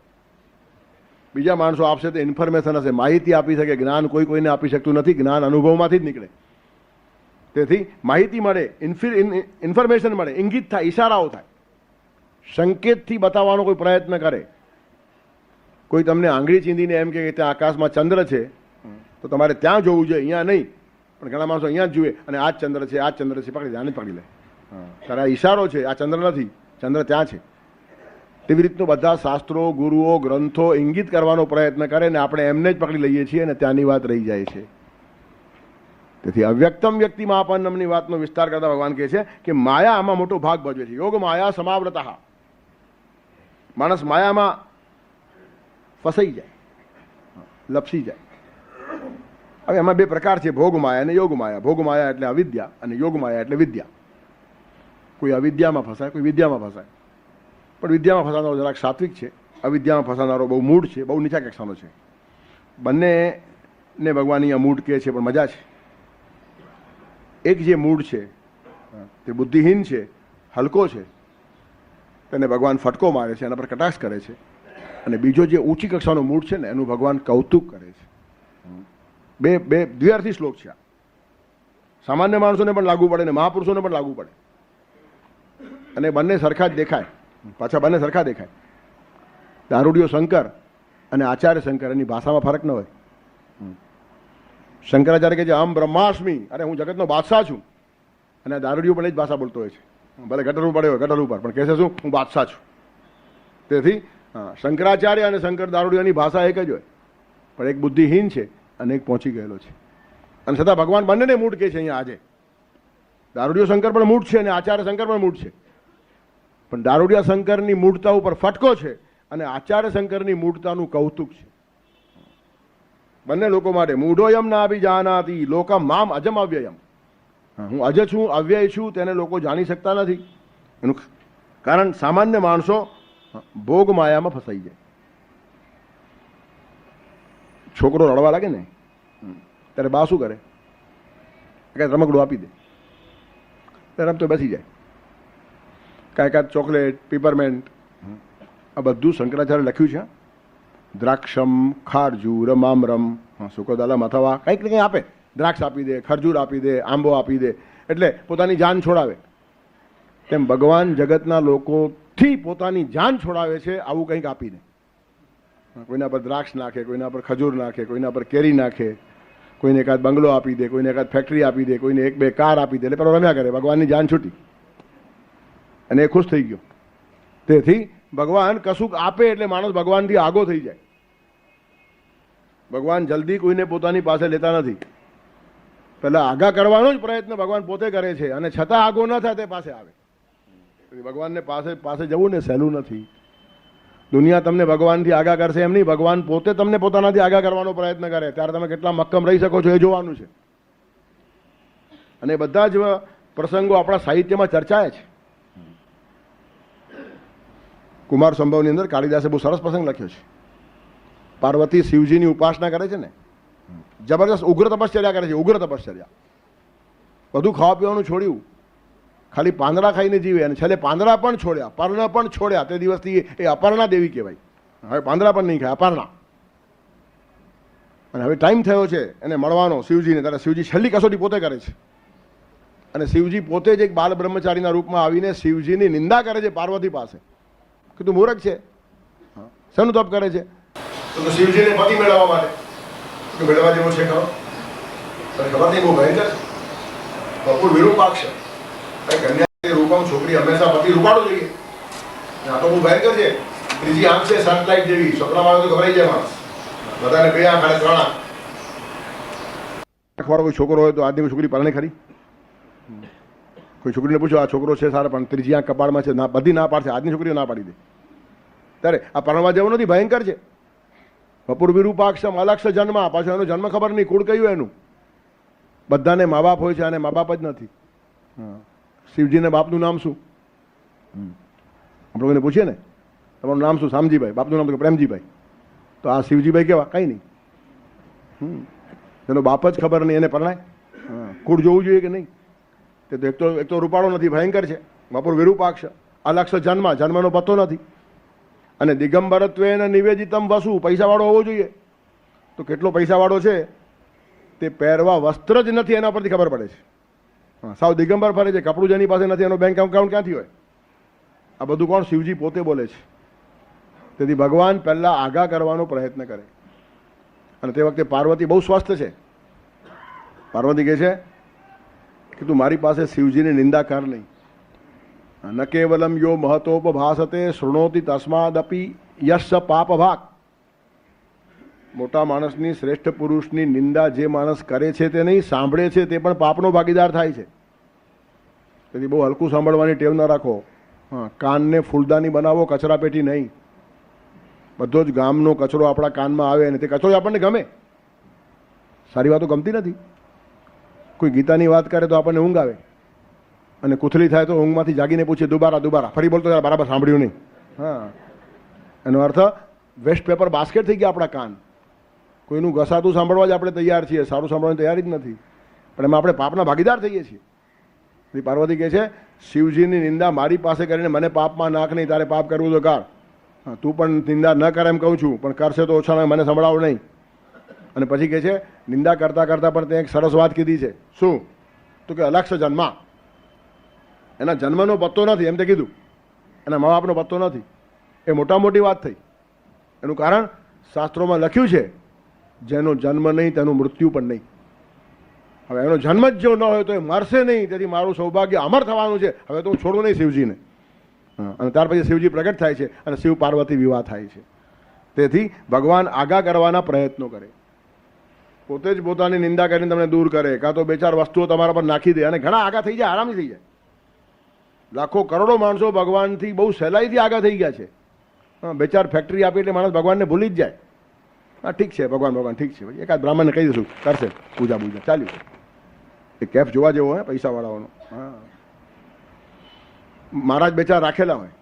બીજા માણસો આપશે તો ઇન્ફોર્મેશન હશે, માહિતી આપી શકે, જ્ઞાન કોઈ કોઈને આપી શકતું નથી. જ્ઞાન અનુભવમાંથી જ નીકળે. તેથી માહિતી મળે, ઇન્ફોર્મેશન મળે, ઇંગિત થાય, ઈશારાઓ થાય, સંકેતથી બતાવવાનો કોઈ પ્રયત્ન કરે. કોઈ તમને આંગળી ચીંધીને એમ કે ત્યાં આકાશમાં ચંદ્ર છે તો તમારે ત્યાં જોવું જોઈએ, અહીંયા નહીં. પણ ઘણા માણસો અહીંયા જ જુએ અને આ જ ચંદ્ર છે, આ જ ચંદ્ર છે, પકડી ધ્યાન જ પકડી લે. ત્યારે આ ઈશારો છે, આ ચંદ્ર નથી, ચંદ્ર ત્યાં છે. તેવી રીતનું બધા શાસ્ત્રો, ગુરુઓ, ગ્રંથો ઇંગિત કરવાનો પ્રયત્ન કરે ને આપણે એમને જ પકડી લઈએ છીએ અને ત્યાંની વાત રહી જાય છે. તેથી અવ્યક્તમ વ્યક્તિમાં આપન્નમની વાતનો વિસ્તાર કરતા ભગવાન કહે છે કે માયા આમાં મોટો ભાગ ભજવે છે. યોગ માયા સમાવ્રત. માણસ માયામાં ફસાઈ જાય, લપસી જાય. હવે એમાં બે પ્રકાર છે, ભોગ માયા અને યોગ માયા. ભોગ માયા એટલે અવિદ્યા અને યોગ માયા એટલે વિદ્યા. કોઈ અવિદ્યામાં ફસાય, કોઈ વિદ્યામાં ફસાય. પણ વિદ્યામાં ફસાનારો જરાક સાત્વિક છે, અવિદ્યામાં ફસાનારો બહુ મૂઢ છે, બહુ નીચા કક્ષાનો છે. બંનેને ભગવાન અહીંયા મૂઢ કહે છે, પણ મજા છે. એક જે મૂઢ છે તે બુદ્ધિહીન છે, હલકો છે, તેને ભગવાન ફટકો મારે છે, એના પર કટાક્ષ કરે છે. અને બીજો જે ઊંચી કક્ષાનો મૂઢ છે ને એનું ભગવાન કૌતુક કરે છે. બે દ્વ્યર્થી શ્લોક છે. સામાન્ય માણસોને પણ લાગુ પડે ને મહાપુરુષોને પણ લાગુ પડે. અને બંને સરખા જ દેખાય, પાછા બંને સરખા દેખાય. દારૂડિયો શંકર અને આચાર્ય શંકર, એની ભાષામાં ફરક ન હોય. શંકરાચાર્ય કે છે અહમ બ્રહ્માસ્મિ, અરે હું જગતનો બાદશાહ છું. અને દારૂડિયો પણ એ જ ભાષા બોલતો હોય છે. ભલે ગટર ઉપર પડ્યો ગટર ઉપર, પણ કહેશે શું, હું બાદશાહ છું. તેથી શંકરાચાર્ય અને શંકર દારૂડિયાની ભાષા એક જ હોય, પણ એક બુદ્ધિહીન છે અને એક પહોંચી ગયેલો છે. અને છતાં ભગવાન બંનેને મૂઢ કહે છે અહીંયા આજે. દારૂડિયો શંકર પણ મૂઢ છે અને આચાર્ય શંકર પણ મૂઢ છે. પણ દારૂડિયા શંકરની મૂઢતા ઉપર ફટકો છે અને આચાર્ય શંકરની મૂઢતાનું કૌતુક છે. બંને લોકો માટે મૂઢોયમ ના અભિજાનાતિ લોકમ મામ અજમ અવ્યયમ. હું અજ છું, અવ્યય છું, તેને લોકો જાણી શકતા નથી. એનું કારણ સામાન્ય માણસો ભોગ માયામાં ફસાઈ જાય. છોકરો રડવા લાગે ને ત્યારે બા શું કરે, કાંઈ રમકડું આપી દે, રમતો બેસી જાય. કાંઈ ચોકલેટ, પીપરમેન્ટ, આ બધું શંકરાચાર્ય લખ્યું છે. દ્રાક્ષમ ખારજૂર મામરમ સુકોદાલમ અથવા કંઈક ને કંઈ આપે. દ્રાક્ષ આપી દે, ખરજૂર આપી દે, આંબો આપી દે, એટલે પોતાની જાન છોડાવે. તેમ ભગવાન જગતના લોકોથી પોતાની જાન છોડાવે છે આવું કંઈક આપીને. કોઈના પર દ્રાક્ષ નાખે, કોઈના પર ખજૂર નાખે, કોઈના પર કેરી નાખે, કોઈને એકાદ બંગલો આપી દે, કોઈને એકાદ ફેક્ટરી આપી દે, કોઈને એક બે કાર આપી દે, એટલે પેલો રમ્યા કરે. ભગવાનની જાન છૂટી અને એ ખુશ થઈ ગયો. તેથી ભગવાન કશુંક આપે એટલે માણસ ભગવાનથી આગો થઈ જાય. ભગવાન જલ્દી કોઈને પોતાની પાસે લેતા નથી. પહેલા આગા કરવાનો જ પ્રયત્ન ભગવાન પોતે કરે છે અને છતાં આગો ન થાય તે પાસે આવે. ભગવાનને પાસે જવું ને સહેલું નથી. દુનિયા તમને ભગવાનથી આગા કરશે એમ નહીં, ભગવાન પોતે તમને પોતાનાથી આગા કરવાનો પ્રયત્ન કરે ત્યારે તમે કેટલા મક્કમ રહી શકો છો એ જોવાનું છે. અને બધા જ પ્રસંગો આપણા સાહિત્યમાં ચર્ચાય છે. કુમાર સંભવની અંદર કાળિદાસે બહુ સરસ પ્રસંગ લખ્યો છે. પાર્વતી શિવજીની ઉપાસના કરે છે ને, જબરદસ્ત ઉગ્ર તપશ્ચર્યા કરે છે, ઉગ્ર તપશ્ચર્યા. બધું ખાવા પીવાનું છોડ્યું, ખાલી પાંદડા ખાઈને જીવે, અને છેલ્લે પાંદડા પણ છોડ્યા, પર્ણ પણ છોડ્યા. તે દિવસથી એ અપર્ણા દેવી કહેવાય. હવે પાંદડા પણ નહીં ખાય, અપર્ણા. અને હવે ટાઈમ થયો છે એને મળવાનો શિવજીને, ત્યારે શિવજી છેલ્લી કસોટી પોતે કરે છે. અને શિવજી પોતે જ એક બાલ બ્રહ્મચારીના રૂપમાં આવીને શિવજીની નિંદા કરે છે પાર્વતી પાસે કે તું મૂર્ખ છે, શેનું તપ કરે છે? તો શિવજીને પતિ મેળવવા માટે મેળવવા જેવો છે ખરો? ખબર નહીં, બહુ ભયંકર છે. બપોર વિરૂપાક્ષ કન્યા રૂપમ, છોકરી હંમેશા પતિ રૂપાળો જોઈએ. આ તો બહુ ભયંકર છે. ત્રીજી આંખ છે સનલાઇટ જેવી, છોકરા વાળો તો ગભરાઈ જાય માણસ. બધાને બે આંખ અને 3 આંખ વાળો કોઈ છોકરો હોય તો આજની છોકરી પરણે ખરી? કોઈ છોકરીને પૂછો આ છોકરો છે સારા, પણ ત્રીજી આંખ કપાળમાં છે, ના, બધી ના પાડશે. આજની છોકરીઓ ના પાડી દે. ત્યારે આ પરણવા જેવું નથી, ભયંકર છે. બપોર વિરૂપાક્ષમ અલક્ષ જન્મ, પાછો એનો જન્મ ખબર નહીં, કુળ કયું એનું. બધાને મા બાપ હોય છે અને મા બાપ જ નથી. શિવજીને બાપનું નામ શું? આપણે કોઈને પૂછીએ ને તમારું નામ શું? શામજીભાઈ. બાપનું નામ તો પ્રેમજીભાઈ. તો આ શિવજીભાઈ કેવા? કંઈ નહીં. એનો બાપ જ ખબર નહીં, એને પરણાય? કુળ જોવું જોઈએ કે નહીં? તે તો એક તો રૂપાળો નથી, ભયંકર છે. બપોર વિરૂપાક્ષ અલક્ષ જન્મ, જન્મનો પત્તો નથી. અને દિગંબરત્વેન નિવેદિતમ વસુ, પૈસાવાળો હોવો જોઈએ. તો કેટલો પૈસાવાળો છે તે પહેરવા વસ્ત્ર જ નથી, એના પરથી ખબર પડે છે. સાવ દિગંબર ફરે છે, કપડું જેની પાસે નથી એનો બેંક એકાઉન્ટ ક્યાંથી હોય? આ બધું કોણ? શિવજી પોતે બોલે છે. તેથી ભગવાન પહેલાં આગાહ કરવાનો પ્રયત્ન કરે. અને તે વખતે પાર્વતી બહુ સ્વસ્થ છે. પાર્વતી કહે છે કે તું મારી પાસે શિવજીની નિંદા કર નહીં. ન કેવલમ યો મહતોપભાસતે શૃણોતિ તસ્માદપી યશ પાપ ભાગ. મોટા માણસની, શ્રેષ્ઠ પુરુષની નિંદા જે માણસ કરે છે તે નહીં, સાંભળે છે તે પણ પાપનો ભાગીદાર થાય છે. તેથી બહુ હલકું સાંભળવાની ટેવ ન રાખો. કાનને ફૂલદાની બનાવો, કચરા પેટી નહીં. બધો જ ગામનો કચરો આપણા કાનમાં આવે અને તે કચરો આપણને ગમે. સારી વાતો ગમતી નથી. કોઈ ગીતાની વાત કરે તો આપણને ઊંઘ આવે, અને કૂથલી થાય તો ઊંઘમાંથી જાગીને પૂછે દુબારા, ફરી બોલતો ત્યારે બરાબર સાંભળ્યું નહીં. એનો અર્થ વેસ્ટ પેપર બાસ્કેટ થઈ ગયા આપણા કાન. કોઈનું ઘસાતું સાંભળવા જ આપણે તૈયાર છીએ, સારું સાંભળવાની તૈયારી જ નથી. પણ એમાં આપણે પાપના ભાગીદાર થઈએ છીએ. પાર્વતી કહે છે શિવજીની નિંદા મારી પાસે કરીને મને પાપમાં નાખ નહીં, તારે પાપ કરવું તો કર. તું પણ નિંદા ન કરે એમ કહું છું, પણ કરશે તો ઓછા, મને સંભળાવો નહીં. અને પછી કહે છે નિંદા કરતાં કરતાં પણ તે એક સરસ વાત કીધી છે. શું? તો કે અલક્ષ જન્મ, એના જન્મનો પત્તો નથી એમ તે કીધું, એના મા બાપનો પત્તો નથી. એ મોટા મોટી વાત થઈ. એનું કારણ શાસ્ત્રોમાં લખ્યું છે જેનો જન્મ નહીં તેનું મૃત્યુ પણ નહીં. હવે એનો જન્મ જ જો ન હોય તો એ મરશે નહીં. તેથી મારું સૌભાગ્ય અમર થવાનું છે. હવે તો હું છોડું નહીં શિવજીને. અને ત્યાર પછી શિવજી પ્રગટ થાય છે અને શિવ પાર્વતી વિવાહ થાય છે. તેથી ભગવાન આગાહ કરવાના પ્રયત્નો કરે. પોતે જ પોતાની નિંદા કરીને તમને દૂર કરે, કાં તો 2-4 વસ્તુઓ તમારા પર નાખી દે અને ઘણા આગાહ થઈ જાય, આરામથી થઈ જાય. લાખો કરોડો માણસો ભગવાનથી બહુ સહેલાઈથી આગાહ થઈ ગયા છે. 2-4 ફેક્ટરી આપી એટલે માણસ ભગવાનને ભૂલી જ જાય. ઠીક છે ભગવાન ઠીક છે, ભાઈ એકાદ બ્રાહ્મણને કહી દઈશું, કરશે પૂજા ચાલ્યું. એ કેફ જોવા જેવો હોય પૈસાવાળાઓનો. મહારાજ 2-4 રાખેલા હોય,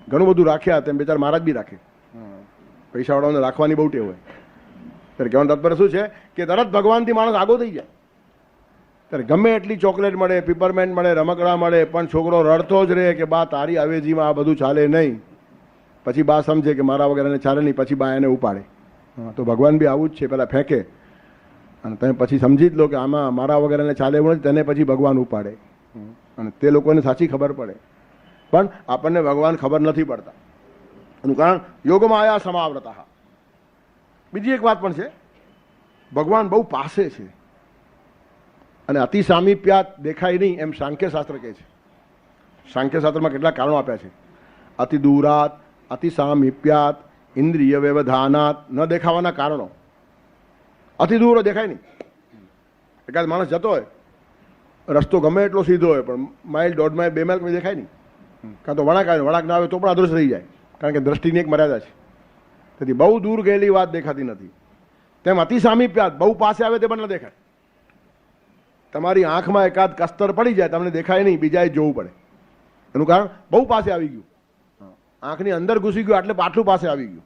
ઘણું બધું રાખ્યા તેમ 2-4 મહારાજ બી રાખે. પૈસાવાળાઓને રાખવાની બહુ ટેવ હોય. ત્યારે કહેવાનું તાત્પર્ય શું છે કે તરત ભગવાનથી માણસ આગો થઈ જાય. ત્યારે ગમે એટલી ચોકલેટ મળે, પીપરમેન્ટ મળે, રમકડા મળે, પણ છોકરો રડતો જ રહે કે બા તારી અવેજીમાં આ બધું ચાલે નહીં. પછી બા સમજે કે મારા વગર એને ચાલે નહીં, પછી બા એને ઉપાડે. તો ભગવાન બી આવું જ છે, પહેલાં ફેંકે અને તમે પછી સમજી જ લો કે આમાં મારા વગર એને ચાલે એવું નથી, તેને પછી ભગવાન ઉપાડે. અને તે લોકોને સાચી ખબર પડે, પણ આપણને ભગવાન ખબર નથી પડતા. એનું કારણ યોગમાં આયા સમાવ્રતા. બીજી એક વાત પણ છે, ભગવાન બહુ પાસે છે અને અતિ સામીપ્યાત દેખાય નહીં એમ સાંખ્યશાસ્ત્ર કહે છે. સાંખ્યશાસ્ત્રમાં કેટલાક કારણો આપ્યા છે. અતિ દૂરાત, અતિ સામીપ્યાત, ઇન્દ્રિય વ્યવધાનાત, ન દેખાવાના કારણો. અતિ દૂર દેખાય નહીં. એકાદ માણસ જતો હોય, રસ્તો ગમે એટલો સીધો હોય, પણ માઇલ 1.5 માઇલ 2 માઇલ દેખાય નહીં. કાં તો વળાંક આવે, વળાંક ના આવે તો પણ અદૃશ્ય થઈ જાય, કારણ કે દ્રષ્ટિની એક મર્યાદા છે. તેથી બહુ દૂર ગયેલી વાત દેખાતી નથી. તેમ અતિ સામીપ્યાત, બહુ પાસે આવે તે પણ ન દેખાય. તમારી આંખમાં એકાદ કસ્તર પડી જાય, તમને દેખાય નહીં, બીજાએ જોવું પડે. એનું કારણ બહુ પાસે આવી ગયું. આંખની અંદર ઘૂસી ગયું એટલે પાટલું પાસે આવી ગયું.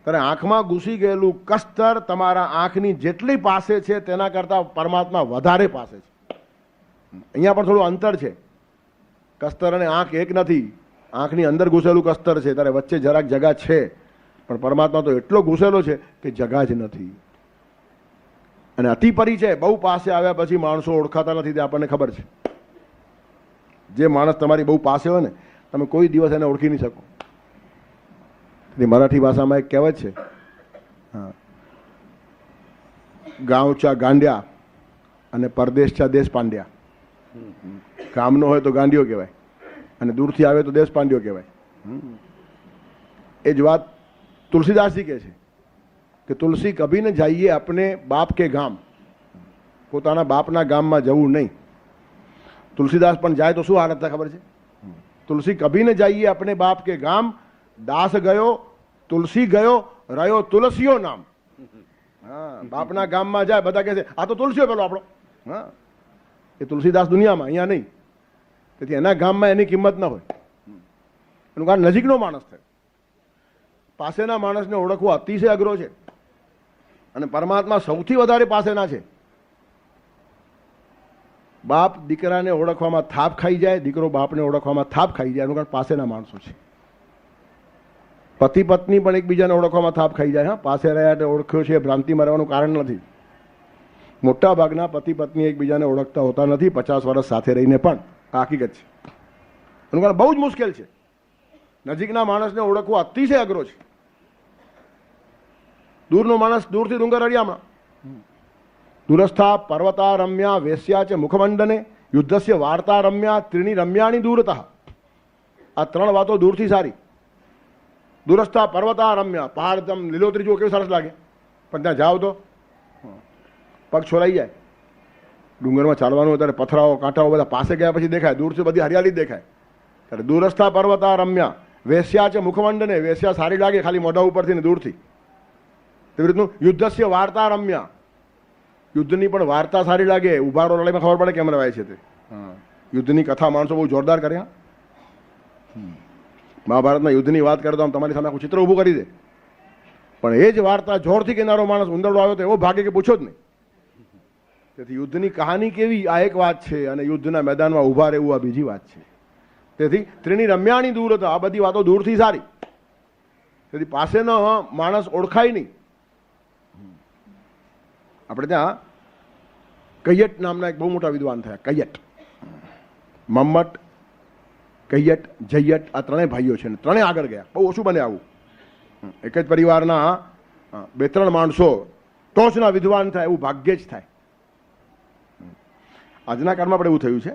ત્યારે આંખમાં ઘૂસી ગયેલું કસ્તર તમારા આંખની જેટલી પાસે છે તેના કરતાં પરમાત્મા વધારે પાસે છે. અહીંયા પણ થોડું અંતર છે. કસ્તર અને આંખ એક નથી. આંખની અંદર ઘૂસેલું કસ્તર છે ત્યારે વચ્ચે જરાક જગા છે, પણ પરમાત્મા તો એટલો ઘૂસેલો છે કે જગા જ નથી. અને અતિ પરિચય, બહુ પાસે આવ્યા પછી માણસો ઓળખાતા નથી, તે આપણને ખબર છે. જે માણસ તમારી બહુ પાસે હોય ને, તમે કોઈ દિવસ એને ઓળખી નહીં શકો. મરાઠી ભાષામાં એક કહેવત છે, હા, ગાંવચા ગાંડ્યા અને પરદેશચા દેશ પાંડ્યા. ગામનો હોય તો ગાંડિયો કહેવાય અને દૂરથી આવે તો દેશ પાંડ્યો કહેવાય. એ જ વાત તુલસીદાસજી કહે છે કે તુલસી કભી ન જાઈએ अपने बाप के ગામ. પોતાના બાપના ગામમાં જવું નહીં. તુલસીદાસ પણ જાય તો શું હાલત થાય ખબર છે? તુલસી કભી ન જાઈએ अपने बाप के ગામ, દાસ ગયો તુલસી ગયો રહ્યો તુલસીઓ નામ. હા, બાપના ગામમાં જાય બધા કહે છે આ તો તુલસીઓ પેલો આપણો. હા, એ તુલસીદાસ દુનિયામાં, અહીંયા નહીં. તેથી એના ગામમાં એની કિંમત ન હોય. એનું કારણ નજીકનો માણસ થાય. પાસેના માણસને ઓળખવો અતિશય અઘરો છે. અને પરમાત્મા સૌથી વધારે પાસેના છે. બાપ દીકરાને ઓળખવામાં થાપ ખાઈ જાય, દીકરો બાપને ઓળખવામાં થાપ ખાઈ જાય. એનું કારણ પાસેના માણસો છે. પતિ પત્ની પણ એકબીજાને ઓળખવામાં થાપ ખાઈ જાય. હા, પાસે રહ્યા એટલે ઓળખ્યો છે, ભ્રાંતિમાં રહેવાનું કારણ નથી. મોટા ભાગના પતિ પત્ની એકબીજાને ઓળખતા હોતા નથી 50 વર્ષ સાથે રહીને પણ. આ હકીકત છે. એનું કારણ બહુ જ મુશ્કેલ છે. નજીકના માણસને ઓળખવો અતિશય અઘરો છે. દૂરનો માણસ દૂરથી ડુંગર હરિયામણા. દૂરસ્થા પર્વતા રમ્યા વેશ્યા છે મુખમંડને યુદ્ધસ્ય વાર્તા રમ્યા ત્રીણી રમ્યાની દૂરતઃ. આ 3 વાતો દૂરથી સારી. દૂરસ્થા પર્વતા રમ્યા, પહાડ તમ લીલોતરી જુઓ કેવું સરસ લાગે, પણ ત્યાં જાઓ તો પગ છોલાઈ જાય. ડુંગરમાં ચાલવાનું ત્યારે પથરાઓ કાંટાઓ બધા પાસે ગયા પછી દેખાય, દૂરથી બધી હરિયાળી જ દેખાય. ત્યારે દૂરસ્થા પર્વતા રમ્યા વેશ્યા છે મુખમંડને, વેશ્યા સારી લાગે ખાલી મોઢા ઉપરથી ને દૂરથી. તેવી રીતનું યુદ્ધસ્ય વાર્તા રમ્યા, યુદ્ધની પણ વાર્તા સારી લાગે, ઉભારો લડાઈમાં ખબર પડે કેમ રવાય છે તે. યુદ્ધની કથા માણસો બહુ જોરદાર કર્યા. મહાભારતના યુદ્ધની વાત કરે તો આમ તમારી સામે આખું ચિત્ર ઊભું કરી દે. પણ એ જ વાર્તા જોરથી કેનારો માણસ ઉંદરડો આવ્યો તો એવો ભાગે કે પૂછો જ નહીં. તેથી યુદ્ધની કહાની કેવી આ એક વાત છે, અને યુદ્ધના મેદાનમાં ઊભા રહેવું આ બીજી વાત છે. તેથી ત્રીણી રમ્યાની દૂર હતા. આ બધી વાતો દૂરથી સારી. તેથી પાસેનો માણસ ઓળખાય નહીં. આપણે ત્યાં કૈયટ નામના એક બહુ મોટા વિદ્વાન થયા. કૈયટ, મમ્મટ, કૈયટ, જૈયટ, આ 3 ભાઈઓ છે ને 3 આગળ ગયા. બહુ ઓછું બને આવું. એક જ પરિવારના 2-3 માણસો ટોચના વિદ્વાન થાય એવું ભાગ્યે જ થાય. આજના કાળમાં આપણે એવું થયું છે.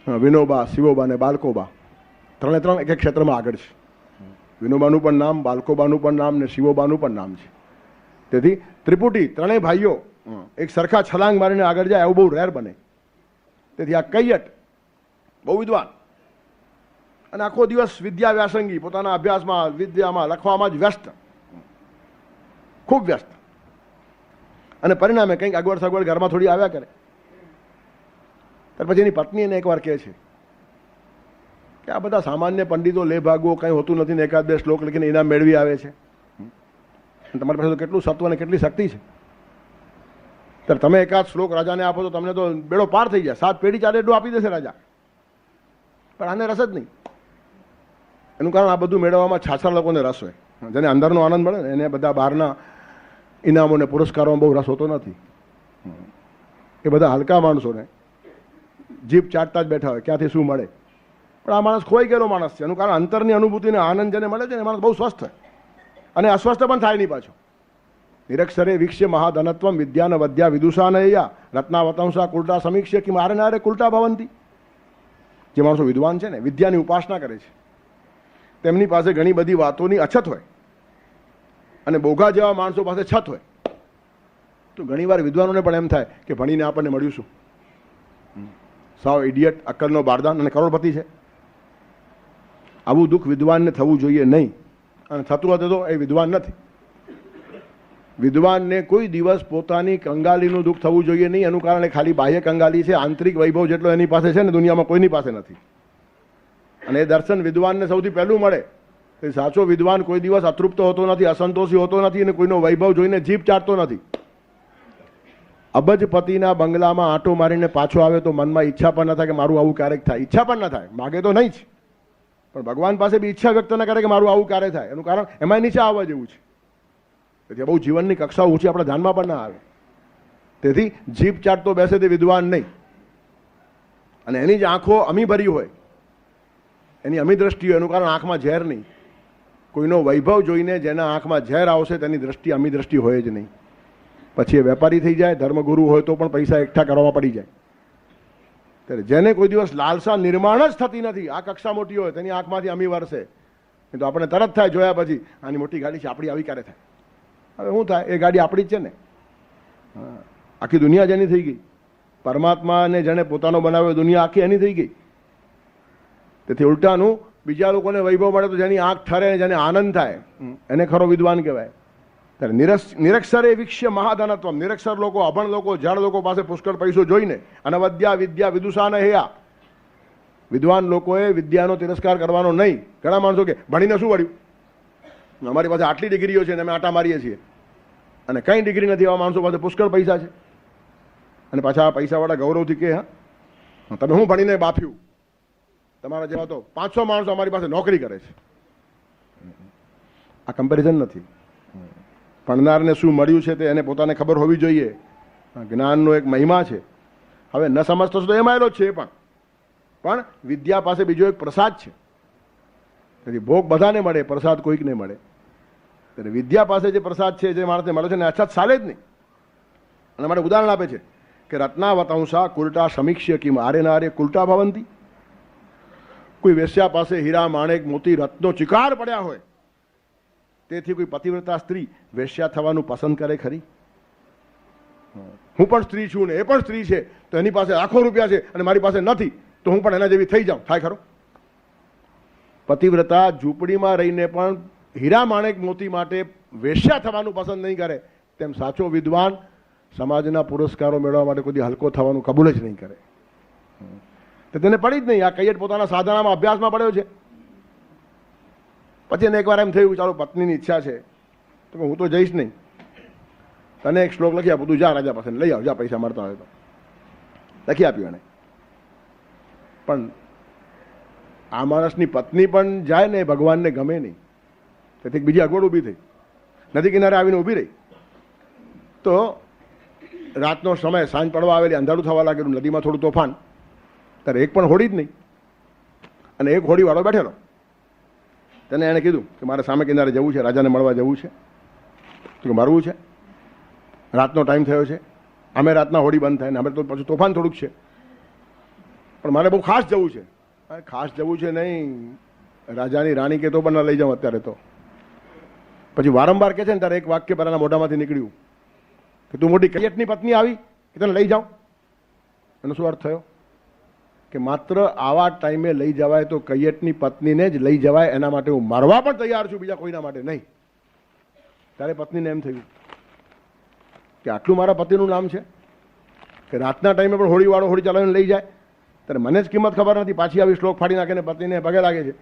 વિનોબા, શિવોબા ને બાલકોબા 3 એક ક્ષેત્રમાં આગળ છે. વિનોબાનું પણ નામ, બાલકોબાનું પણ નામ ને શિવોબાનું પણ નામ છે. તેથી ત્રિપુટી 3 ભાઈઓ એક સરખા છલાંગ મારીને આગળ જાય એવું બહુ રેર બને. તેથી આ કૈયટ બહુ વિદ્વાન અને આખો દિવસ વિદ્યા વ્યાસંગી, પોતાના અભ્યાસમાં, વિદ્યામાં, લખવામાં જ વ્યસ્ત, ખૂબ વ્યસ્ત. અને પરિણામે કંઈક અગવડ સગવડ ઘરમાં થોડી આવ્યા કરે. ત્યાર પછી એની પત્ની એને એકવાર કહે છે કે આ બધા સામાન્ય પંડિતો લે ભાગવો કંઈ હોતું નથી ને 1-2 શ્લોક લખીને ઇનામ મેળવી આવે છે. તમારી પાસે તો કેટલું સત્વ અને કેટલી શક્તિ છે. ત્યારે તમે 1-8 શ્લોક રાજાને આપો તો તમને તો બેડો પાર થઈ જાય. 7 પેઢી ચાલે એટલું આપી દેશે રાજા. પણ આને રસ જ નહીં. એનું કારણ આ બધું મેળવવામાં છાછા લોકોને રસ હોય. જેને અંદરનો આનંદ મળે ને એને બધા બહારના ઇનામોને પુરસ્કારોમાં બહુ રસ હોતો નથી. એ બધા હલકા માણસોને જીભ ચાટતા જ બેઠા હોય ક્યાંથી શું મળે. પણ આ માણસ ખોઈ ગયેલો માણસ છે. એનું કારણ અંતરની અનુભૂતિને આનંદ જેને મળે છે ને એ માણસ બહુ સ્વસ્થ હોય અને અસ્વસ્થ પણ થાય નહીં પાછો. નિરક્ષરે વીક્ષ્ય મહાધનત્વમ વિદ્યાન વદ્યા વિદુષાનયા રત્નાવતંસા કુલટા સમીક્ષ્ય કે મારે નારે કુલટા ભવંતી. જે માણસો વિદ્વાન છે ને, વિદ્યાની ઉપાસના કરે છે, તેમની પાસે ઘણી બધી વાતોની અછત હોય અને બોઘા જેવા માણસો પાસે છત હોય. તો ઘણીવાર વિદ્વાનોને પણ એમ થાય કે ભણીને આપણને મળ્યું શું? સાવ ઇડિયટ, અક્કલનો બારદાન અને કરોડપતિ છે. આવું દુઃખ વિદ્વાનને થવું જોઈએ નહીં. અને થતું હતું તો એ વિદ્વાન નથી. વિદ્વાનને કોઈ દિવસ પોતાની કંગાલીનું દુઃખ થવું જોઈએ નહીં. એનું કારણ ખાલી બાહ્ય કંગાલી છે. આંતરિક વૈભવ જેટલો એની પાસે છે ને દુનિયામાં કોઈની પાસે નથી. અને એ દર્શન વિદ્વાનને સૌથી પહેલું મળે. એ સાચો વિદ્વાન કોઈ દિવસ અતૃપ્ત હોતો નથી, અસંતોષી હોતો નથી અને કોઈનો વૈભવ જોઈને જીભ ચાટતો નથી. અબજપતિના બંગલામાં આંટો મારીને પાછો આવે તો મનમાં ઈચ્છા પણ ન થાય કે મારું આવું ક્યારેક થાય. ઈચ્છા પણ ન થાય, માગે તો નહીં જ, પણ ભગવાન પાસે બી ઈચ્છા વ્યક્ત ન કરે કે મારું આવું ક્યારે થાય. એનું કારણ એમાં નીચે આવવા જેવું છે. તેથી બહુ જીવનની કક્ષા ઊંચી આપણા ધ્યાનમાં પણ ના આવે. તેથી જીભ ચાટતો બેસે તે વિદ્વાન નહીં. અને એની જ આંખો અમી ભરી હોય, એની અમી દ્રષ્ટિ હોય, એનું કારણ આંખમાં ઝેર નહીં. કોઈનો વૈભવ જોઈને જેના આંખમાં ઝેર આવશે તેની દ્રષ્ટિ અમી દ્રષ્ટિ હોય જ નહીં. પછી એ વેપારી થઈ જાય, ધર્મગુરુ હોય તો પણ પૈસા એકઠા કરવામાં પડી જાય. ત્યારે જેને કોઈ દિવસ લાલસા નિર્માણ જ થતી નથી, આ કક્ષા મોટી હોય તેની આંખમાંથી અમી વરસે. તો આપણે તરત થાય જોયા પછી, આની મોટી ગાડી છે, આપણી આવી ક્યારે થાય? હવે શું થાય? એ ગાડી આપણી જ છે ને. આખી દુનિયા જેની થઈ ગઈ. પરમાત્માને જેને પોતાનો બનાવ્યો, દુનિયા આખી એની થઈ ગઈ. તેથી ઉલટાનું બીજા લોકોને વૈભવ મળે તો જેની આંખ ઠરે, જેને આનંદ થાય, એને ખરો વિદ્વાન કહેવાય. ત્યારે નિરક્ષરે વિક્ષ્ય મહાધનત્વમ. નિરક્ષર લોકો, અભણ લોકો, જળ લોકો પાસે પુષ્કળ પૈસો જોઈને અનવદ્યા વિદ્યા વિદુષાન હેયા. વિદ્વાન લોકોએ વિદ્યાનો તિરસ્કાર કરવાનો નહીં. ઘણા માણસો કે ભણીને શું વળ્યું, અમારી પાસે આટલી ડિગ્રીઓ છે ને અમે આટા મારીએ છીએ, અને કંઈ ડિગ્રી નથી. એવા માણસો પાસે પુષ્કળ પૈસા છે અને પાછા આ પૈસાવાળા ગૌરવથી કે હા તમે હું ભણીને બાફ્યું, તમારા જેવા તો 500 માણસો અમારી પાસે નોકરી કરે છે. આ કમ્પેરિઝન નથી. ભણનારને શું મળ્યું છે તે એને પોતાને ખબર હોવી જોઈએ. જ્ઞાનનો એક મહિમા છે. હવે ન સમજતો તો એમાં એલો જ છે, પણ વિદ્યા પાસે બીજો એક પ્રસાદ છે. તેથી ભોગ બધાને મળે, પ્રસાદ કોઈકને મળે. ત્યારે વિદ્યા પાસે જે પ્રસાદ છે, જે માણસને મળે છે ને અછત ચાલે જ નહીં. અને માટે ઉદાહરણ આપે છે કે રત્નાવતંસા કુલટા સમીક્ષ્ય કિમ આરે નારે કુલટા ભવંતી. કોઈ વેશ્યા પાસે હીરા માણેક મોતી રત્નો ચિકાર પડ્યા હોય, તેથી કોઈ પતિવ્રતા સ્ત્રી વેશ્યા થવાનું પસંદ કરે ખરી? હું પણ સ્ત્રી છું ને એ પણ સ્ત્રી છે, તો એની પાસે લાખો રૂપિયા છે અને મારી પાસે નથી, તો હું પણ એના જેવી થઈ જાઉં, થાય ખરો? પતિવ્રતા ઝૂંપડીમાં રહીને પણ હીરા માણેક મોતી માટે વેશ્યા થવાનું પસંદ નહીં કરે, તેમ સાચો વિદ્વાન સમાજના પુરસ્કારો મેળવવા માટે કોઈ હલકો થવાનું કબૂલ જ નહીં કરે. તો તેને પડી જ નહીં. આ કૈયટ પોતાના સાધનામાં અભ્યાસમાં પડ્યો છે. પછી એને એકવાર એમ થયું, ચાલો પત્નીની ઈચ્છા છે તો હું તો જઈશ નહીં, તને એક શ્લોક લખી આપું, તું જા રાજા પાસે લઈ આવ, જા પૈસા મળતા હોય તો. લખી આપ્યું એને. પણ આ માણસની પત્ની પણ જાય ને ભગવાનને ગમે નહીં. તેથી બીજી અગવડ ઊભી થઈ, નદી કિનારે આવીને ઊભી રહી. તો રાતનો સમય, સાંજ પડવા આવેલી, અંધારું થવા લાગેલું, નદીમાં થોડું તોફાન. ત્યારે એક પણ હોડી જ નહીં, અને એક હોડીવાળો બેઠેલો. તેને એણે કીધું કે મારે સામે કિનારે જવું છે, રાજાને મળવા જવું છે. તો મરવું છે, રાતનો ટાઈમ થયો છે, અમે રાતના હોડી બંધ થાય ને અમે તો પછી તોફાન થોડુંક છે, પણ મારે બહુ ખાસ જવું છે. ખાસ જવું છે નહીં, રાજાની રાણી કે તો પણ ન લઈ જાઉં અત્યારે તો. પછી વારંવાર કહે છે ને ત્યારે એક વાક્ય પહેલાના મોઢામાંથી નીકળ્યું કે તું મોટી કૈયટની પત્ની આવી કે તને લઈ જાઉં. એનો શું અર્થ થયો? કે માત્ર આવા ટાઈમે લઈ જવાય તો કૈયટની પત્નીને જ લઈ જવાય, એના માટે હું મરવા પણ તૈયાર છું, બીજા કોઈના માટે નહીં. ત્યારે પત્નીને એમ થયું કે આટલું મારા પતિનું નામ છે કે રાતના ટાઈમે પણ હોડીવાળો હોડી ચલાવીને લઈ જાય. ત્યારે મને જ કિંમત ખબર નથી. પાછી આવી શ્લોક ફાડી નાખીને પત્નીને પગે લાગે છે.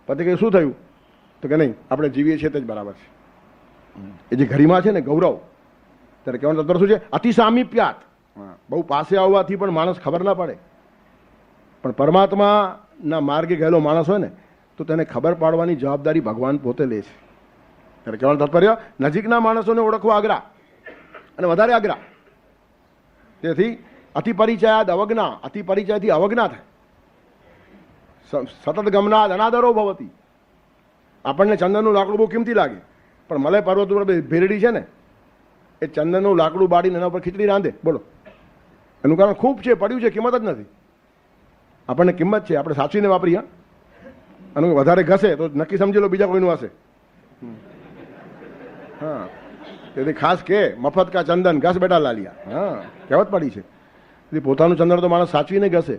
પતિ કહે શું થયું? તો કે નહીં, આપણે જીવીએ છીએ તે જ બરાબર છે. એ જે ગરિમા છે ને, ગૌરવ. ત્યારે કહેવાનું તત્પર શું છે? અતિ સામીપ્યાત. બહુ પાસે આવવાથી પણ માણસ ખબર ના પડે, પણ પરમાત્માના માર્ગે ગયેલો માણસ હોય ને તો તેને ખબર પાડવાની જવાબદારી ભગવાન પોતે લે છે. ત્યારે કહેવાનું તાત્પર્ય, નજીકના માણસોને ઓળખવા અઘરા અને વધારે અઘરા. તેથી અતિ પરિચયાદ અવજ્ઞા, અતિ પરિચયથી અવજ્ઞા થાય. સતત ગમનાદ અનાદરો ભવતી. આપણને ચંદનનું લાકડું બહુ કિંમતી લાગે, પણ મલય પર્વત ઉપર ભેરડી છે ને, એ ચંદનનું લાકડું બાળીને એના ઉપર ખીચડી રાંધે. બોલો, એનું કારણ ખૂબ છે, પડ્યું છે, કિંમત જ નથી. આપણને કિંમત છે, આપણે સાચવીને વાપરીએ. અને વધારે ઘસે તો નક્કી સમજી લો બીજા કોઈનું હશે. હા, તેથી ખાસ કે મફત કા ચંદન ઘસ બેટા લાલિયા. હા, કહેવત પડી છે. તેથી પોતાનું ચંદન તો માણસ સાચવીને ઘસે.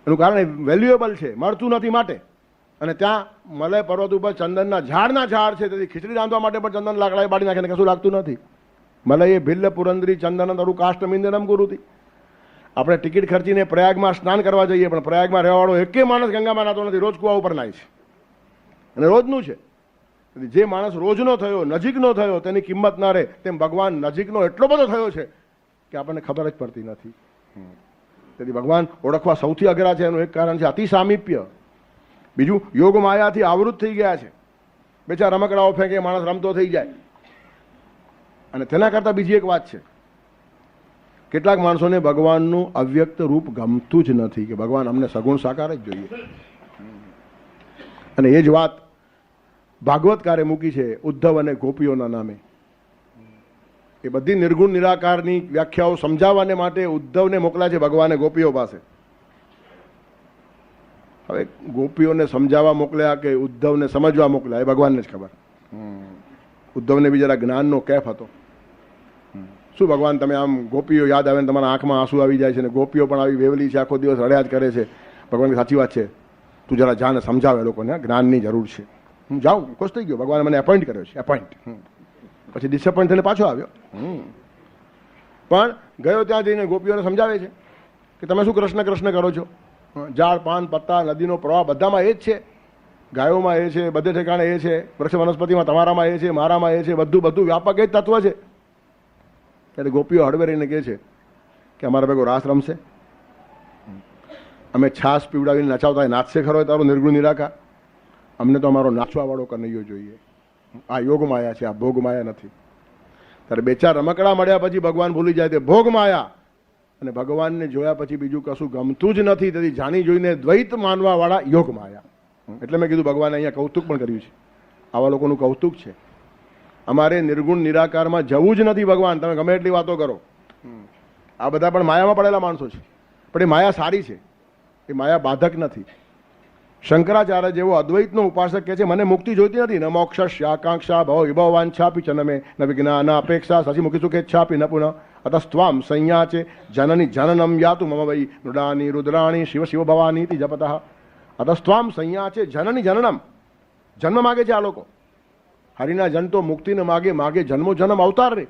એનું કારણ વેલ્યુએબલ છે, મળતું નથી માટે. અને ત્યાં મલય પર્વત ઉપર ચંદનના ઝાડ છે, તેથી ખીચડી રાંધવા માટે પણ ચંદન લાકડાએ બાળી નાખીને કશું લાગતું નથી. મલય ભિલ્લ પુરંદરી ચંદન તરુ કાષ્ટમિંદનમ ગુરુતી. આપણે ટિકિટ ખર્ચીને પ્રયાગમાં સ્નાન કરવા જઈએ, પણ પ્રયાગમાં રહેવાવાળો એકે માણસ ગંગામાં નાતો નથી, રોજ કુવા ઉપર નાય છે, અને રોજનું છે. જે માણસ રોજનો થયો, નજીકનો થયો, તેની કિંમત ના રહે, તેમ ભગવાન નજીકનો એટલો બધો થયો છે કે આપણને ખબર જ પડતી નથી. તેથી ભગવાન ઓળખવા સૌથી અઘરા છે. એનું એક કારણ છે અતિ સામીપ્ય. બીજું, યોગ માયાથી આવૃત થઈ ગયા છે. બેચા રમકડાઓ ફેંકે, માણસ રમતો થઈ જાય. અને તેના કરતાં બીજી એક વાત છે, કેટલાક માણસોને ભગવાનનું અવ્યક્ત રૂપ ગમતું જ નથી, કે ભગવાન અમને સગુણ સાકાર જ જોઈએ. અને એ જ વાત ભાગવતકારે મૂકી છે ઉદ્ધવ અને ગોપીઓના નામે. એ બધી નિર્ગુણ નિરાકારની વ્યાખ્યાઓ સમજાવવાને માટે ઉદ્ધવને મોકલ્યા છે ભગવાને ગોપીઓ પાસે. હવે ગોપીઓને સમજાવવા મોકલ્યા કે ઉદ્ધવને સમજવા મોકલ્યા એ ભગવાનને જ ખબર. ઉદ્ધવને બી જરા જ્ઞાનનો કેફ હતો. શું ભગવાન, તમે આમ ગોપીઓ યાદ આવે ને તમારા આંખમાં આંસુ આવી જાય છે, ને ગોપીઓ પણ આવી વેવલી છે, આખો દિવસ રડ્યા જ કરે છે. ભગવાન સાચી વાત છે, તું જરા જાને સમજાવે લોકોને, જ્ઞાનની જરૂર છે. હું જાઉં, ખુશ થઈ ગયો. ભગવાને મને એપોઇન્ટ કર્યો છે, એપોઇન્ટ. પછી ડિસઅપોઇન્ટ થઈને પાછો આવ્યો. પણ ગયો ત્યાં જઈને ગોપીઓને સમજાવે છે કે તમે શું કૃષ્ણ કૃષ્ણ કરો છો. ઝાડ પાન પત્તા નદીનો પ્રવાહ બધામાં એ જ છે, ગાયોમાં એ છે, બધે ઠેકાણે એ છે, વૃક્ષ વનસ્પતિમાં તમારામાં એ છે, મારામાં એ છે, બધું બધું વ્યાપક એ જ તત્વ છે. ત્યારે ગોપીઓ હળવે રહીને કહે છે કે અમારા ભેગો રાસ રમશે, અમે છાશ પીવડાવીને નચાવતા નાચશે ખરો તારો નિર્ગુણ નિરાકાર. અમને તો અમારો નાચવાવાળો કનૈયો જોઈએ. આ યોગ માયા છે, આ ભોગ માયા નથી. ત્યારે બે ચાર રમકડા મળ્યા પછી ભગવાન ભૂલી જાય તે ભોગ માયા, અને ભગવાનને જોયા પછી બીજું કશું ગમતું જ નથી. તેથી જાણી જોઈને દ્વૈત માનવા વાળા યોગ માયા. એટલે મેં કીધું ભગવાને અહીંયા કૌતુક પણ કર્યું છે. આવા લોકોનું કૌતુક છે. અમારે નિર્ગુણ નિરાકારમાં જવું જ નથી. ભગવાન તમે ગમે એટલી વાતો કરો, આ બધા પણ માયામાં પડેલા માણસો છે, પણ એ માયા સારી છે, એ માયા બાધક નથી. શંકરાચાર્ય જેવો અદ્વૈતનો ઉપાસક કહે છે મને મુક્તિ જોઈતી નથી. ન મોક્ષ આકાંક્ષા ભવ વિભવાંછાપી ચનમે ન વિજ્ઞાન અપેક્ષા શશિમુખી સુખેચ્છાપી ન પુનઃ અતસ્ત્વામ સંયાચે જનની જનનમ યાતુ મમ વૈ મૃડાની રુદ્રાણી શિવ શિવ ભવાનીતિ જપતઃ. અતસ્ત્વામ સંયાચે જનની જનનમ. જન્મ માગે છે આ લોકો. હરિના જન તો મુક્તિને માગે, માગે જન્મો જન્મ અવતાર રે.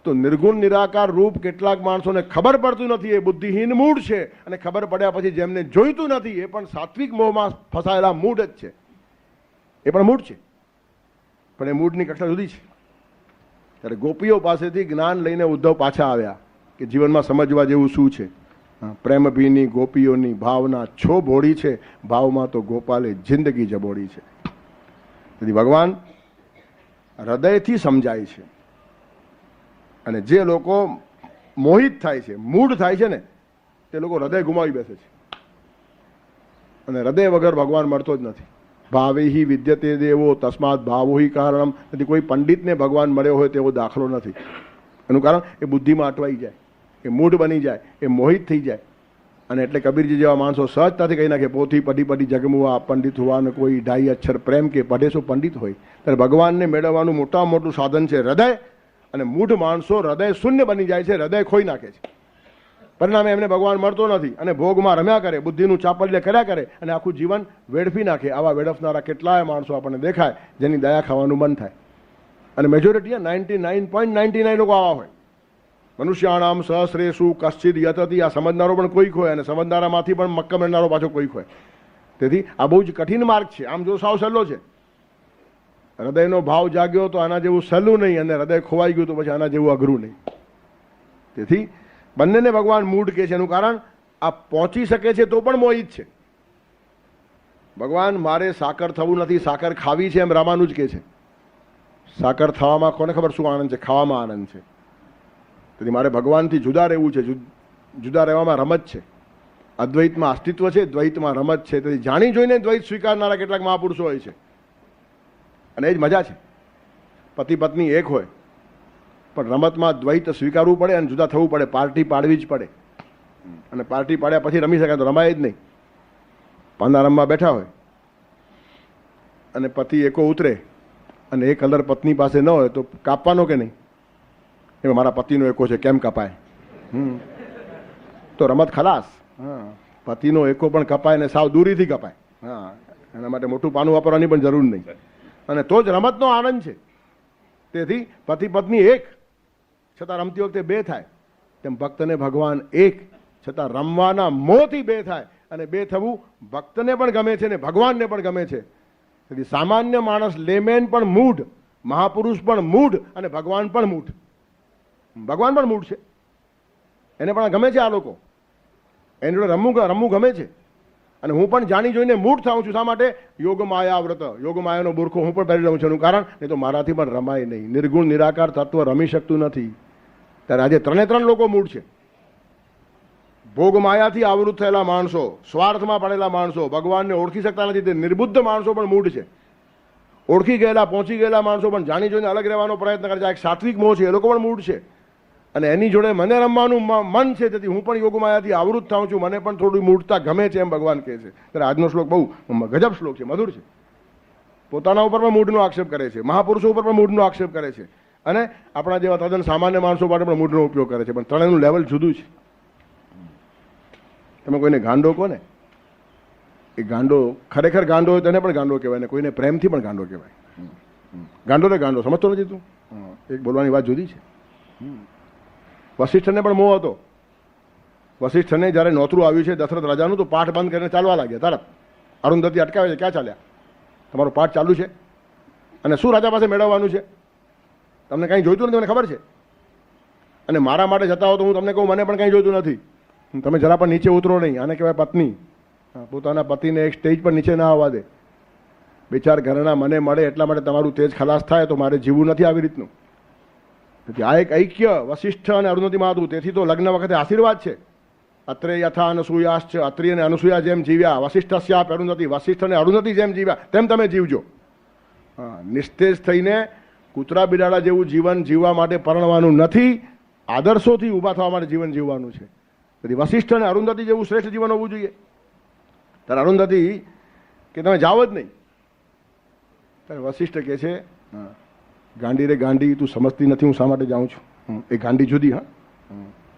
તો નિર્ગુણ નિરાકાર રૂપ કેટલાક માણસોને ખબર પડતું નથી, એ બુદ્ધિહીન મૂળ છે. અને ખબર પડ્યા પછી જેમને જોઈતું નથી એ પણ સાત્વિક મોહમાં ફસાયેલા મૂળ જ છે. એ પણ મૂળ છે, પણ એ મૂળની કક્ષા જુદી છે. ત્યારે ગોપીઓ પાસેથી જ્ઞાન લઈને ઉદ્ધવ પાછા આવ્યા કે જીવનમાં સમજવા જેવું શું છે. પ્રેમભીની ગોપીઓની ભાવના છો ભોળી છે, ભાવમાં તો ગોપાલે જિંદગી જબોડી છે. તેથી ભગવાન હૃદયથી સમજાય છે. અને જે લોકો મોહિત થાય છે, મૂઢ થાય છે ને, તે લોકો હૃદય ગુમાવી બેસે છે. અને હૃદય વગર ભગવાન મળતો જ નથી. ભાવેહી વિદ્યતે દેવો તસ્માત ભાવોહી કારણમ. તેથી કોઈ પંડિતને ભગવાન મળ્યો હોય તેવો દાખલો નથી. એનું કારણ એ બુદ્ધિમાં અટવાઈ જાય, એ મૂઢ બની જાય, એ મોહિત થઈ જાય. અને એટલે કબીરજી જેવા માણસો સહજતાથી કહી નાખે પોથી પડી પડી જગમુવા પંડિત હોવાને કોઈ ઢાઈ અક્ષર પ્રેમ કે પઢે શું પંડિત હોય. ત્યારે ભગવાનને મેળવવાનું મોટામાં મોટું સાધન છે હૃદય. અને મૂઢ માણસો હૃદય શૂન્ય બની જાય છે, હૃદય ખોઈ નાખે છે. પરિણામે એમને ભગવાન મળતો નથી અને ભોગમાં રમ્યા કરે, બુદ્ધિનું ચાપલ્ય કર્યા કરે અને આખું જીવન વેડફી નાખે. આવા વેડફનારા કેટલાય માણસો આપણને દેખાય જેની દયા ખાવાનું મન થાય. અને મેજોરિટી 99.99 લોકો આવા હોય. મનુષ્યાણામ સહસ્રેષુ કશ્ચિદ યતતિ. આ સમજનારો પણ કોઈક હોય અને સમજનારામાંથી પણ મક્કમ રહેનારો પાછો કોઈક હોય. તેથી આ બહુ જ કઠિન માર્ગ છે. આમ જો સાવ સહેલો છે. હૃદયનો ભાવ જાગ્યો તો આના જેવું સહેલું નહીં, અને હૃદય ખોવાઈ ગયું તો પછી આના જેવું અઘરું નહીં. તેથી બંનેને ભગવાન મૂઢ કહે છે. એનું કારણ આ પહોંચી શકે છે તો પણ મોહિત છે. ભગવાન મારે સાકર થવું નથી, સાકર ખાવી છે એમ રામાનુજ કહે છે. સાકર થવામાં કોને ખબર શું આનંદ છે, ખાવામાં આનંદ છે. તેથી મારે ભગવાનથી જુદા રહેવું છે. જુદા રહેવામાં રમત છે. અદ્વૈતમાં અસ્તિત્વ છે, દ્વૈતમાં રમત છે. તેથી જાણી જોઈને દ્વૈત સ્વીકારનારા કેટલાક મહાપુરુષો હોય છે. અને એ જ મજા છે. પતિ પત્ની એક હોય પણ રમતમાં દ્વૈત સ્વીકારવું પડે અને જુદા થવું પડે. પાર્ટી પાડવી જ પડે. અને પાર્ટી પાડ્યા પછી રમી શકાય તો રમાય જ નહીં. પાંદા રમવા બેઠા હોય અને પતિ એકો ઉતરે અને એ કલર પત્ની પાસે ન હોય તો કાપવાનો કે નહીં? એમાં મારા પતિનો એકો છે કેમ કપાય? તો રમત ખલાસ. પતિનો એકો પણ કપાય ને સાવ દૂરીથી કપાય. એના માટે મોટું પાનું વાપરવાની પણ જરૂર નહીં. અને તો જ રમતનો આનંદ છે. તેથી પતિ પત્ની એક છતાં રમતી વખતે બે થાય તેમ ભક્તને ભગવાન એક, છતાં રમવાના મોહથી બે થાય, અને બે થવું ભક્તને પણ ગમે છે ને ભગવાનને પણ ગમે છે. તેથી સામાન્ય માણસ લેમેન પણ મૂઢ, મહાપુરુષ પણ મૂઢ, અને ભગવાન પણ મૂઢ. ભગવાન પણ મૂઢ છે, એને પણ ગમે છે આ લોકો, એને જોડે રમવું ગમે છે. અને હું પણ જાણી જોઈને મૂઢ થાઉં છું. શા માટે? યોગ માયા વ્રત, યોગ માયાનો બુરખો હું પણ પહેરી રહું છું. એનું કારણ, નહીં તો મારાથી પણ રમાય નહીં. નિર્ગુણ નિરાકાર તત્વ રમી શકતું નથી. ત્યારે આજે ત્રણે લોકો મૂઢ છે. ભોગ માયાથી આવૃત થયેલા માણસો, સ્વાર્થમાં પડેલા માણસો, ભગવાનને ઓળખી શકતા નથી તે નિર્બુદ્ધ માણસો પણ મૂઢ છે. ઓળખી ગયેલા, પહોંચી ગયેલા માણસો પણ જાણી જોઈને અલગ રહેવાનો પ્રયત્ન કરે છે. આ એક સાત્વિક મોહ છે, એ લોકો પણ મૂઢ છે. અને એની જોડે મને રમવાનું મન છે, તેથી હું પણ યોગ માયાથી આવૃત થાઉં છું. મને પણ થોડી મૂઢતા ગમે છે, એમ ભગવાન કહે છે. ત્યારે આજનો શ્લોક બહુ ગજબ શ્લોક છે, મધુર છે. પોતાના ઉપર પણ મૂઢનો આક્ષેપ કરે છે, મહાપુરુષો ઉપર પણ મૂઢનો આક્ષેપ કરે છે, અને આપણા જેવા તદ્દન સામાન્ય માણસો માટે પણ મૂઢનો ઉપયોગ કરે છે. પણ ત્રણેયનું લેવલ જુદું છે. તમે કોઈને ગાંડો કહો ને, એ ગાંડો ખરેખર ગાંડો હોય તેને પણ ગાંડો કહેવાય, ને કોઈને પ્રેમથી પણ ગાંડો કહેવાય. ગાંડો તો ગાંડો, સમજતો નથી તું? એક બોલવાની વાત જુદી છે. વશિષ્ઠને પણ મોહ હતો. વશિષ્ઠને જ્યારે નોતરું આવ્યું છે દશરથ રાજાનું, તો પાઠ બંધ કરીને ચાલવા લાગ્યા. તરત અરુંધતી અટકાવે છે, ક્યાં ચાલ્યા? તમારો પાઠ ચાલુ છે અને શું રાજા પાસે મેળવવાનું છે? તમને કંઈ જોઈતું નથી, મને ખબર છે. અને મારા માટે જતા હો તો હું તમને કહું, મને પણ કંઈ જોઈતું નથી. તમે જરા પણ નીચે ઉતરો નહીં. આને કહેવાય પત્ની. પોતાના પતિને એક સ્ટેજ પર નીચે ના આવવા દે. બે ચાર ઘરના મને મળે એટલા માટે તમારું તેજ ખલાસ થાય, તો મારે જીવવું નથી આવી રીતનું. તેથી આ એક ઐક્ય વશિષ્ઠ અને અરુંધતીમાં હતું. તેથી તો લગ્ન વખતે આશીર્વાદ છે. અત્રે યથા અનસૂયાશ્ચ, અત્રિ અને અનસૂયા જેમ જીવ્યા, વશિષ્ઠસ્યાપ અરુંધતી, વશિષ્ઠ અને અરુંધતી જેમ જીવ્યા, તેમ તમે જીવજો. નિસ્તેજ થઈને કૂતરા બિલાડા જેવું જીવન જીવવા માટે પરણવાનું નથી, આદર્શોથી ઊભા થવા માટે જીવન જીવવાનું છે. તેથી વશિષ્ઠ અને અરુંધતી જેવું શ્રેષ્ઠ જીવન હોવું જોઈએ. ત્યારે અરુંધતી કે તમે જાઓ જ નહીં. ત્યારે વશિષ્ઠ કહે છે, ગાંડી રે ગાંડી, તું સમજતી નથી હું શા માટે જાઉં છું. એ ગાંડી જુદી.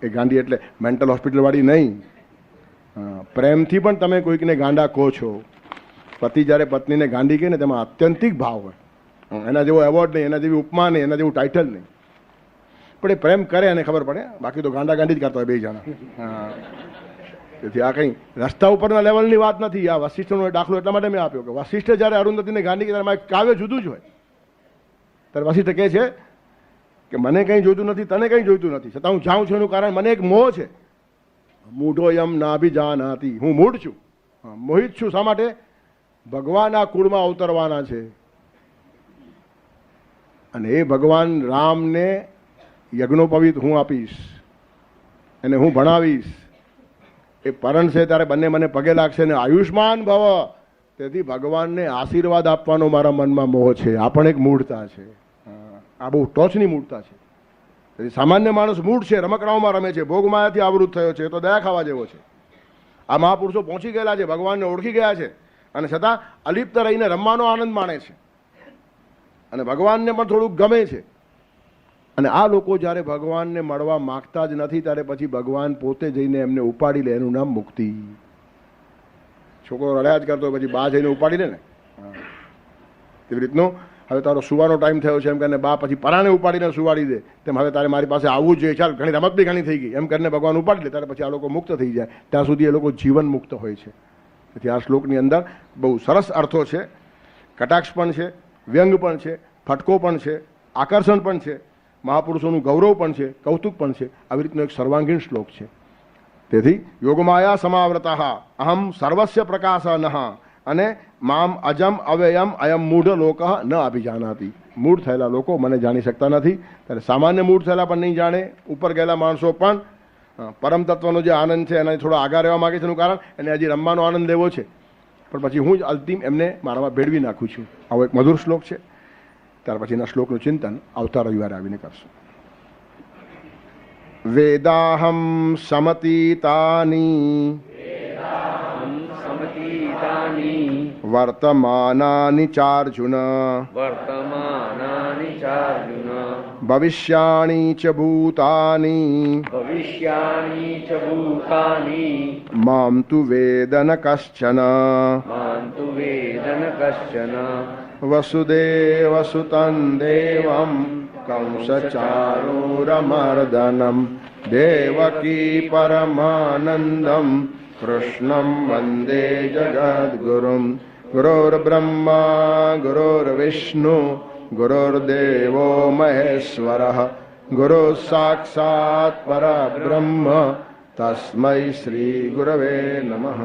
એ ગાંડી એટલે મેન્ટલ હોસ્પિટલવાળી નહીં. પ્રેમથી પણ તમે કોઈકને ગાંડા કહો છો. પતિ જ્યારે પત્નીને ગાંડી કહે ને, તેમાં આત્યંતિક ભાવ હોય. એના જેવો એવોર્ડ નહીં, એના જેવી ઉપમા નહીં, એના જેવું ટાઇટલ નહીં. પણ એ પ્રેમ કરે અને ખબર પડે. બાકી તો ગાંડા ગાંડી જ કરતા હોય બે જણા. તેથી આ કંઈ રસ્તા ઉપરના લેવલની વાત નથી. આ વશિષ્ઠનો દાખલો એટલા માટે મેં આપ્યો કે વશિષ્ઠ જ્યારે અરુંધતીને ગાંડી કે ત્યારે કાવ્ય જુદું જ હોય. ત્યારે વશિષ્ઠ કહે છે કે મને કંઈ જોઈતું નથી, તને કંઈ જોઈતું નથી, છતાં હું જાઉં છું. એનું કારણ મને એક મોહ છે. મૂઢો યમ નાભિજાનાતિ, હું મૂઢ છું, મોહિત છું. શા માટે? ભગવાન આ કુળમાં અવતરવાના છે, અને એ ભગવાન રામને યજ્ઞોપવિત હું આપીશ, એને હું ભણાવીશ. એ પરણ છે ત્યારે બંને મને પગે લાગશે ને આયુષ્માન ભવ. તેથી ભગવાનને આશીર્વાદ આપવાનો મારા મનમાં મોહ છે. આ પણ એક મૂઢતા છે. આ બહુ ટોચની મૂઢતા છે. તેથી સામાન્ય માણસ મૂઢ છે, રમકડાઓમાં રમે છે, ભોગમાયાથી આવૃત થયો છે, તો દયા ખાવા જેવો છે. આ મહાપુરુષો પહોંચી ગયેલા છે, ભગવાનને ઓળખી ગયા છે, અને છતાં અલિપ્ત રહીને રમવાનો આનંદ માણે છે, અને ભગવાનને પણ થોડુંક ગમે છે. અને આ લોકો જ્યારે ભગવાનને મળવા માગતા જ નથી, ત્યારે પછી ભગવાન પોતે જઈને એમને ઉપાડી લે. એનું નામ મુક્તિ. છોકરો રડ્યા જ કરતો, પછી બા જઈને ઉપાડી લે ને. એવી રીતનું હવે તારો સુવાનો ટાઈમ થયો છે એમ કરીને બા પછી પરાણે ઉપાડીને સુવાડી દે. તેમ હવે તારે મારી પાસે આવવું જોઈએ, ચાલ ઘણી રમત બી ઘણી થઈ ગઈ એમ કરીને ભગવાન ઉપાડી લે. ત્યારે પછી આ લોકો મુક્ત થઈ જાય. ત્યાં સુધી એ લોકો જીવન મુક્ત હોય છે. તેથી આ શ્લોકની અંદર બહુ સરસ અર્થો છે. કટાક્ષ પણ છે, વ્યંગ પણ છે, ફટકો પણ છે, આકર્ષણ પણ છે, મહાપુરુષોનું ગૌરવ પણ છે, કૌતુક પણ છે. આવી રીતનો એક સર્વાંગીણ શ્લોક છે. તેથી યોગમાયા સમાવ્રતા અહમ સર્વસ્ય પ્રકાશનઃ, અને મામ અજમ અવ્યયમ અયમ મૂઢ લોક ન અભિજાનાતિ. મૂઢ થયેલા લોકો મને જાણી શકતા નથી. ત્યારે સામાન્ય મૂઢ થયેલા પણ નહીં જાણે. ઉપર ગયેલા માણસો પણ પરમ તત્વનો જે આનંદ છે એનાથી થોડો આગળ રહેવા માગે છે. એનું કારણ એને હજી રમવાનો આનંદ લેવો છે, પણ પછી હું જ અંતિમ એમને મારામાં ભેળવી નાખું છું. આવો એક મધુર શ્લોક છે. ત્યાર પછીના શ્લોકનું ચિંતન આવતા રવિવારે આવીને કરશું. વેદાહમ સમતીતાની વર્તમાનાની ચાર્જુન વર્તમાનાની ચાર્જુન ભવિષ્યાણી ચ ભૂતાની ભવિષ્યાની ચ ભૂતાની મામ તુ વેદન કશ્ચન માં તુ વેદન કશ્ચન વસુદેવસુતં દેવં કંસચારૂરમર્દનમ देवकी परमानन्दं कृष्णं वन्दे जगद्गुरुं गुरुर्ब्रह्मा गुरुर्विष्णु गुरुर्देवो महेश्वरः गुरुः साक्षात् परब्रह्म तस्मै श्री गुरवे नमः।